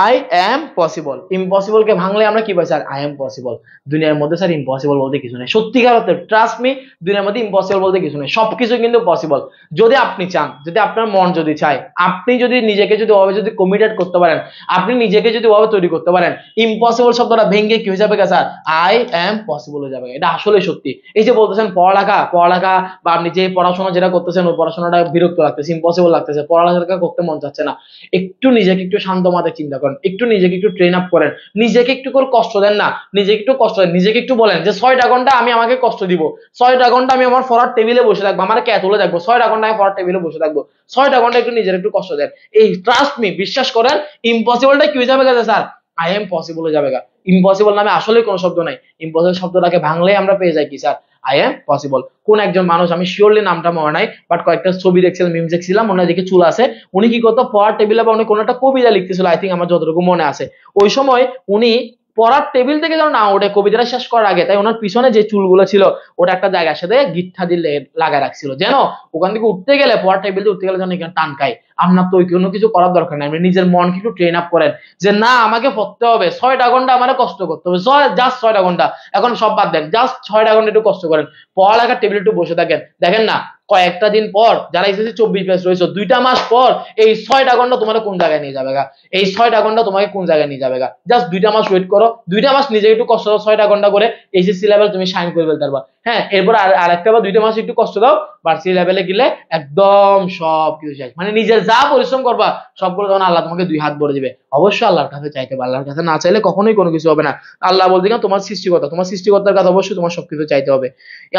I am possible. Impossible কে ভাঙলে আমরা কি পাই স্যার, আই এম পসিবল। দুনিয়ার মধ্যে স্যার ইম্পসিবল বলতে কিছু নেই, সত্যিকার অর্থে ট্রাস্ট মি, দুনিয়ার মধ্যে ইম্পসিবল বলতে কিছু নেই, সবকিছু কিন্তু পসিবল। যদি আপনি চান, যদি আপনার মন যদি চায়, আপনি যদি নিজেকে যদি ওভাবে যদি কমিটেড করতে পারেন, আপনি নিজেকে যদি ওভাবে তৈরি করতে পারেন, ইম্পসিবল শব্দটা ভেঙে কি হয়ে যাবে স্যার, আই এম পসিবল হয়ে যাবে। এটা আসলে সত্যি। এই যে বলতেছেন পড়ালেখা পড়ালেখা, বা আপনি যে পড়াশোনা যেটা করতেছেন ওই পড়াশোনাটা বিরক্ত লাগতেছে, ইম্পসিবল লাগতেছে, পড়ালেখা করতে মন চাচ্ছে না, একটু নিজেকে একটু শান্ত মাথায় চিন্তা করেন, একটু নিজেকে একটু ট্রেন আপ করেন, নিজেকে একটু করে কষ্ট দেন না, নিজেকে একটু কষ্ট দেন, নিজেকে একটু বলেন যে 6টা ঘন্টা আমি আমাকে কষ্ট দিব, 6টা ঘন্টা আমি আমার পড়ার টেবিলে বসে থাকবো, আমার কে তুলে থাকবো, 6টা ঘন্টা আমি পড়ার টেবিলে বসে থাকবো, 6টা ঘন্টা একটু নিজের একটু কষ্ট দেন। এই ট্রাস্ট মি, বিশ্বাস করেন, ইম্পসিবলটা কি হয়ে যাবে গেছে স্যার, আই এম পসিবল হয়ে যাবে গা। ইম্পসিবল নামে আসলে কোনো শব্দ নাই, ইম্পসিবল শব্দটাকে ভাঙলে আমরা পেয়ে যাই কি স্যার, আই এম পসিবল। কোন একজন মানুষ, আমি শিওরলি নামটা মনে নাই, বাট কয়েকটা ছবি দেখছিলাম, মিমস দেখছিলাম, ওনার দিকে চুল আছে, উনি কি করতো, পড়ার টেবিলে বা উনি কোনো একটা কবিতা লিখতেছিল, আই থিঙ্ক আমার যতটুকু মনে আছে, ওই সময় উনি পড়ার টেবিল থেকে যেন না ওঠে কবিতাটা শেষ করার আগে, তাই ওনার পিছনে যে চুলগুলো ছিল ওটা একটা জায়গার সাথে গিট্টা দিয়ে লাগায় রাখছিল, যেন ওখান থেকে উঠতে গেলে, পড়ার টেবিল উঠতে গেলে যেন এখানে টান খায়। আপনার তো ওই কোনো কিছু করার দরকার নাই, আপনি নিজের মনকে একটু ট্রেন আপ করেন যে না আমাকে পড়তে হবে, 6টা ঘন্টা আমার কষ্ট করতে হবে, জাস্ট 6টা ঘন্টা, এখন সব বাদ দেন, জাস্ট 6টা ঘন্টা একটু কষ্ট করেন, পড়ালেখার টেবিলে একটু বসে থাকেন, দেখেন না কয়েকটা দিন পর, যারা এসেছে 24 ব্যাচ রয়েছে, 2টা মাস পর এই 6টা ঘন্টা তোমার কোন জায়গায় নিয়ে যাবে গা, এই 6টা ঘন্টা তোমাকে কোন জায়গায় নিয়ে যাবে গা, জাস্ট 2টা মাস ওয়েট করো, 2টা মাস নিজেকে একটু কষ্ট দাও, 6টা ঘন্টা করে এইচএসসি লেভেল তুমি শাইন করে ফেলতে পারবা। হ্যাঁ, এরপর আরেকটা বা 2টা মাস একটু কষ্ট দাও, ভার্সিটি লেভেলে গেলে একদম সব কিছু শেষ, মানে নিজের যা পরিশ্রম করবা সবগুলো তখন আল্লাহ তোমাকে 2 হাত ভরে দিবে। অবশ্যই আল্লাহর কাছে চাইতে হবে, আল্লাহর কাছে না চাইলে কখনোই কোনো কিছু হবে না। আল্লাহ বলতে গেলে তোমার সৃষ্টিকর্তা, তোমার সৃষ্টিকর্তার কাছে অবশ্যই তোমার সবকিছু চাইতে হবে।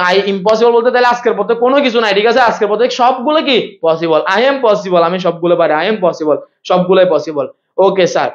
আই ইম্পসিবল বলতে তাহলে আজকের পথে কোনো কিছু নাই, ঠিক আছে, আজকের পথে সবগুলো কি পসিবল, আই এম পসিবল, আমি সবগুলো পারি, আই এম পসিবল, সবগুলোই পসিবল। ওকে স্যার,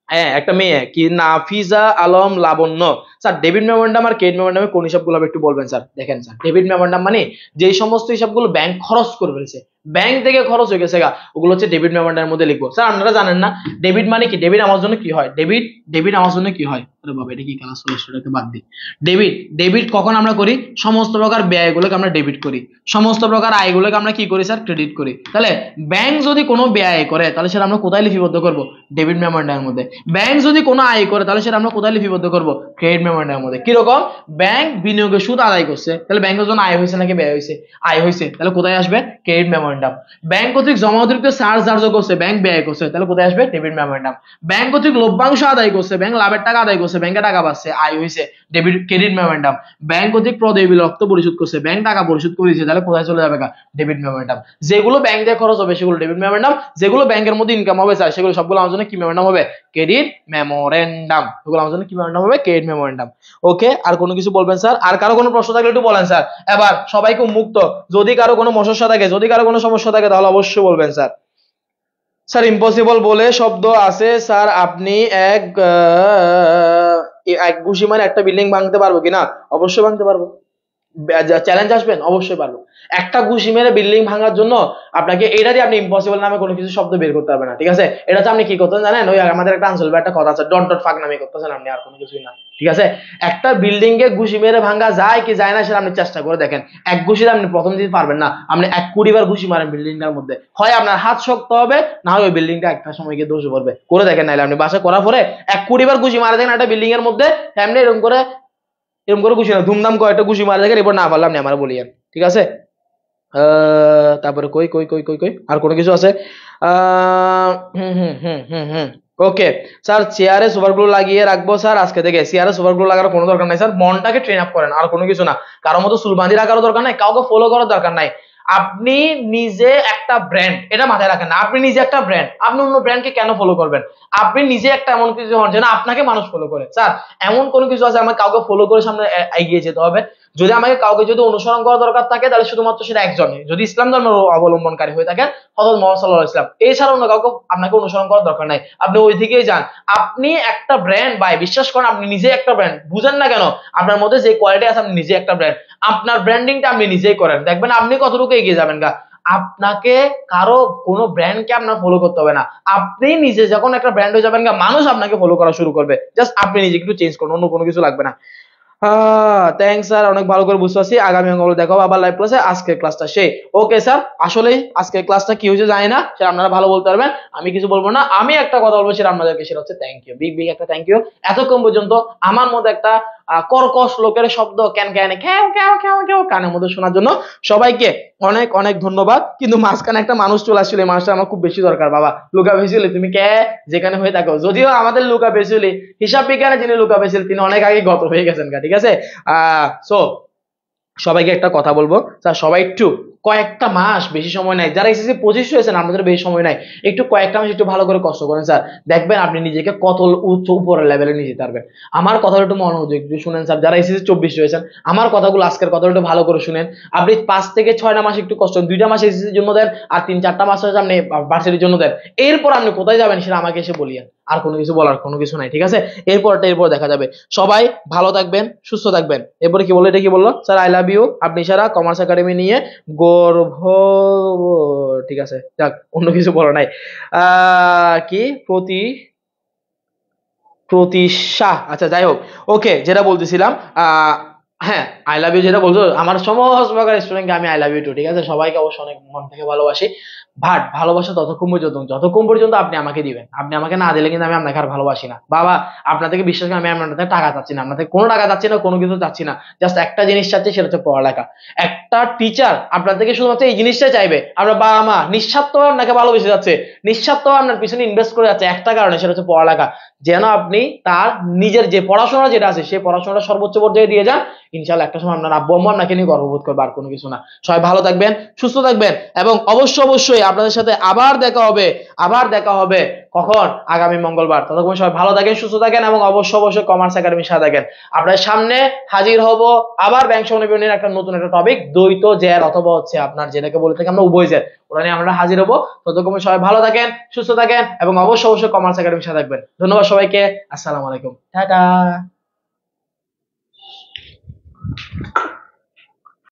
হ্যাঁ একটা মেয়ে কি, নাফিজা আলম লাবণ্য, স্যার ডেবিট মেমোরেন্ডাম আর ক্রেডিট মেমোরেন্ডামে কোন হিসাবগুলো হবে একটু বলবেন স্যার। দেখেন স্যার, ডেবিট মেমোরেন্ডাম মানে যেই সমস্ত হিসাবগুলো ব্যাংক খরচ করে ফেলছে, ব্যাংক থেকে খরচ হয়ে গেছে গা, ওগুলো হচ্ছে ডেবিট মেমোরেন্ডামের মধ্যে লিখবো। স্যার আপনারা জানেন না ডেবিট মানে কি, ডেবিট আমার জন্য কি হয়, ডেবিট ডেবিট আমার জন্য কি হয়, আরে বাবা এটা কি ক্লাস হলো, সেটাকে বাদ দিই। ডেবিট ডেবিট কখন আমরা করি, সমস্ত প্রকার ব্যয়গুলোকে আমরা ডেবিট করি, সমস্ত প্রকার আয়গুলোকে আমরা কি করি স্যার, ক্রেডিট করি। তাহলে ব্যাংক যদি কোনো ব্যয় করে তাহলে সেটা আমরা কোথায় লিপিবদ্ধ করব, ডেবিট মেমোরেন্ডামের মধ্যে। ব্যাংক যদি কোনো আয় করে তাহলে সেটা আমরা কোথায় লিপিবদ্ধ করব, ক্রেডিট মেমোরেন্ডামের মধ্যে। কিরকম, ব্যাংক বিনিয়োগের সুদ আদায় করছে, তাহলে ব্যাংকের জন্য আয় হয়েছে নাকি ব্যয় হয়েছে, আয় হয়েছে, তাহলে কোথায় আসবে, ক্রেডিট মেমোরেন্ডাম। ব্যাংক কর্তৃক জমা অতিরিক্ত চার্জ ধার্য করছে, ব্যাংক ব্যয় করছে, তাহলে কোথায় আসবে? Debit memorandum. ব্যাংক কর্তৃক লভ্যাংশ আদায় করছে, ব্যাংক লাভের টাকা আদায় করছে, ব্যাংকে টাকা পাচ্ছে, আয় হয়েছে, ডেবিট ক্রেডিট মেমোরেন্ডাম। ব্যাংক কর্তৃক প্রদেয় বিল অর্থ পরিশোধ করছে, ব্যাংক টাকা পরিশোধ করেছে, তাহলে কোথায় চলে যাবে? Debit memorandum. যেগুলো ব্যাংক দিয়ে খরচ হবে সেগুলো ডেবিট মেমোরেন্ডাম, যেগুলো ব্যাংকের মধ্যে ইনকাম হবে স্যার সেগুলো সবগুলো আমার জন্য কি মেমোরেন্ডাম হবে? Credit memorandum. এগুলো আমার জন্য কি মেমোরেন্ডাম হবে? Credit memorandum. ওকে, আর কোনো কিছু বলবেন স্যার? আর কারো কোনো প্রশ্ন থাকলে একটু বলেন স্যার। এবার সবাইকে মুক্ত, যদি কারো কোনো সমস্যা থাকে, যদি কারো কোনো সমস্যা থাকে তাহলে অবশ্যই বলবেন স্যার। স্যার ইম্পসিবল বলে শব্দ আছে স্যার, আপনি এক ঘুষি মানে একটা বিল্ডিং ভাঙতে পারবো কিনা? অবশ্যই ভাঙতে পারবো। চ্যালেঞ্জ আসবেন? অবশ্যই পারবো। একটা ঘুষি মেরে বিল্ডিং ভাঙার জন্য আপনাকে এটা দিয়ে আপনি ইম্পসিবল নামে কোনো কিছু শব্দ বের করতে পারবেন না, ঠিক আছে? এটা তো আপনি কি করতেন জানেন? ওই আমাদের একটা আনসার একটা কথা আছে, ডন্ট ডট ফাক নামে করতেছেন আপনি, আর কোনো কিছুই না, ঠিক আছে? একটা বিল্ডিং এ ঘুষি মেরে ভাঙা যায় কি যায় না সেটা আপনি চেষ্টা করে দেখেন। এক ঘুষিতে আপনি প্রথম দিন পারবেন না, আপনি 1 কোটি বার ঘুষি মারেন বিল্ডিংটার মধ্যে, হয় আপনার হাত শক্ত হবে, না হয় ওই বিল্ডিংটা একটা সময় গিয়ে ধসে পড়বে। করে দেখেন, নাইলে আপনি বাসা করার পরে 1 কোটি বার ঘুষি মারা দেখেন একটা বিল্ডিং এর মধ্যে, এমনি এরকম করে ঘুষি না, ধুমধাম করে একটা ঘুষি মারা দেখেন, এরপর না পারলে আপনি আমার বলিয়েন, ঠিক আছে? তারপরে কই কই কই কই কই আর কোনো কিছু আছে? ওকে স্যার, চেয়ারে সুপারগ্লু লাগিয়ে রাখবো স্যার আজকে থেকে। চেয়ারে সুপারগ্লু লাগানোর কোনো দরকার নাই স্যার, মনটাকে ট্রেন আপ করেন, আর কোনো কিছু না। কারোর মতো চুল বাঁধি রাখারও দরকার নাই, কাউকে ফলো করার দরকার নাই। আপনি নিজে একটা ব্র্যান্ড, এটা মাথায় রাখেন না, আপনি নিজে একটা ব্র্যান্ড, আপনি অন্য ব্র্যান্ডকে কেন ফলো করবেন? আপনি নিজে একটা এমন কিছু হন যেন আপনাকে মানুষ ফলো করে। স্যার এমন কোনো কিছু আছে আমার কাউকে ফলো করে সামনে এগিয়ে যেতে হবে? যদি আমাকে কাউকে যদি অনুসরণ করার দরকার থাকে তাহলে শুধুমাত্র সেটা একজনই, যদি ইসলাম ধর্মের অবলম্বনকারী হয়ে থাকেন, হযরত মুহাম্মদ সাল্লাল্লাহু আলাইহি ওয়াসাল্লাম। এছাড়া অন্য কাউকে আপনাকে অনুসরণ করার দরকার নাই, আপনি ওই দিকেই যান। আপনি একটা ব্র্যান্ড ভাই, বিশ্বাস করেন আপনি নিজে একটা ব্র্যান্ড, বুঝেন না কেন? আপনার মধ্যে যে কোয়ালিটি আছে আপনি নিজে একটা ব্র্যান্ড, আপনার ব্র্যান্ডিংটা আপনি নিজেই করেন, দেখবেন আপনি কতটুকু এগিয়ে যাবেন গা। আপনাকে কারো কোনো ব্র্যান্ডকে আপনার ফলো করতে হবে না, আপনি নিজে যখন একটা ব্র্যান্ড হয়ে যাবেন গা, মানুষ আপনাকে ফলো করা শুরু করবে। জাস্ট আপনি নিজে একটু চেঞ্জ করুন, অন্য কোনো কিছু লাগবে না। থ্যাংকস স্যার, অনেক ভালো করে বুঝতে পারছি। আগামী অঙ্কগুলো দেখো আবার লাইভ ক্লাসে। আজকের ক্লাসটা সেই। ওকে স্যার, আসলে আজকের ক্লাসটা কি হয়েছে জানি না, সেটা আপনারা ভালো বলতে পারবেন, আমি কিছু বলবো না। আমি একটা কথা বলবো সেটা আপনাদেরকে, সেটা হচ্ছে থ্যাংক ইউ, বিগ বিগ একটা থ্যাংক ইউ। এতক্ষণ পর্যন্ত আমার মতো একটা কর্কশ লোকের শব্দ ক্যান ক্যান খ্যাও খ্যাও খ্যাও খ্যাও কানের মধ্যে শোনার জন্য সবাইকে অনেক অনেক ধন্যবাদ। কিন্তু মাঝখানে একটা মানুষ চলে আসছিল, এই মানুষটা আমার খুব বেশি দরকার। বাবা লুকা বেসিলি, তুমি কে যেখানে হয়ে থাকো, যদিও আমাদের লুকা বেসিলি হিসাব বিজ্ঞানে যিনি লুকা বেসিল তিনি অনেক আগে গত হয়ে গেছেন, ঠিক আছে? সো সবাইকে একটা কথা বলবো স্যার, সবাই একটু কয়েকটা মাস, বেশি সময় নাই, যারা এসএসসি 25 হয়েছেন আপনাদের বেশি সময় নাই, একটু কয়েকটা মাস একটু ভালো করে কষ্ট করেন স্যার, দেখবেন আপনি নিজেকে কত উচ্চ উপরের লেভেলে নিয়ে যেতে পারবেন। আমার কথাটা একটু মনোযোগ একটু শুনেন স্যার, যারা এসএসসি 24 হয়েছেন আমার কথাগুলো, আজকের কথাটা একটু ভালো করে শুনেন। আপনি 5 থেকে 6টা মাস একটু কষ্ট, 2টা মাস এসএসসির জন্য দেন, আর 3-4টা মাস হচ্ছে আপনি ভার্সিটির জন্য দেন। এরপর আপনি কোথায় যাবেন সেটা আমাকে এসে বলিয়েন, আর কোনো কিছু বলার কোনো কিছু নাই, ঠিক আছে? এরপর দেখা যাবে। সবাই ভালো থাকবেন, সুস্থ থাকবেন। এরপরে কি বললো, এটা কি বললো স্যার? I love you. আপনি সারা কমার্স একাডেমি নিয়ে গর্ব, ঠিক আছে, যাক, অন্য কিছু বলো নাই। কি প্রতিশা, আচ্ছা যাই হোক। ওকে, যেটা বলতেছিলাম, হ্যাঁ আই লাভ ইউ যেটা বলছো, আমার সমস্ত প্রকার স্টুডেন্টকে আমি আই লাভ ইউ টু, ঠিক আছে? সবাইকে অবশ্যই অনেক মন থেকে ভালোবাসি। বাট ভালোবাসা যতক্ষণ পর্যন্ত আপনি আমাকে দিবেন, আপনি আমাকে না দিলে কিন্তু আমি আপনাকে আর ভালোবাসি না। বাবা আপনার থেকে বিশ্বাস করে আমি আপনার থেকে টাকা চাচ্ছি না, আপনার থেকে কোনো টাকা চাচ্ছি না, কোনো কিছু চাচ্ছি না, জাস্ট একটা জিনিস চাচ্ছি, সেটা হচ্ছে পড়ালেখা। একটা টিচার আপনার থেকে শুধুমাত্র এই জিনিসটা চাইবে, আমরা বাবা মা নিঃস্বার্থভাবে আপনাকে ভালোবেসে যাচ্ছে, নিঃস্বার্থভাবে আপনার পিছনে ইনভেস্ট করে যাচ্ছে একটা কারণে, সেটা হচ্ছে পড়ালেখা। যেন আপনি তার নিজের যে পড়াশোনা যেটা আছে সেই পড়াশোনাটা সর্বোচ্চ পর্যায়ে দিয়ে যান, ইনশাআল্লাহ একটা সময় আপনার আব্বু আম্মা আপনাকে নিয়ে গর্ববোধ করবে, আর কোনো কিছু না। সবাই ভালো থাকবেন, সুস্থ থাকবেন, এবং অবশ্যই আপনাদের সাথে আবার দেখা হবে কখন? আগামী মঙ্গলবার। ততক্ষণ সবাই ভালো থাকেন, সুস্থ থাকেন, এবং অবশ্যই কমার্স একাডেমির সাথে থাকেন। আপনাদের সামনে হাজির হব আবার ব্যাংক সমন্বয়ের একটা নতুন একটা টপিক, দ্বৈত জের অথবা হচ্ছে আপনার যেটাকে বলে থাকি আমরা উভয় জের, ওটা নিয়ে আমরা হাজির হব। ততক্ষণ সবাই ভালো থাকেন, সুস্থ থাকেন, এবং অবশ্যই কমার্স একাডেমির সাথে থাকবেন। ধন্যবাদ সবাইকে, আসসালামু আলাইকুম, টাটা।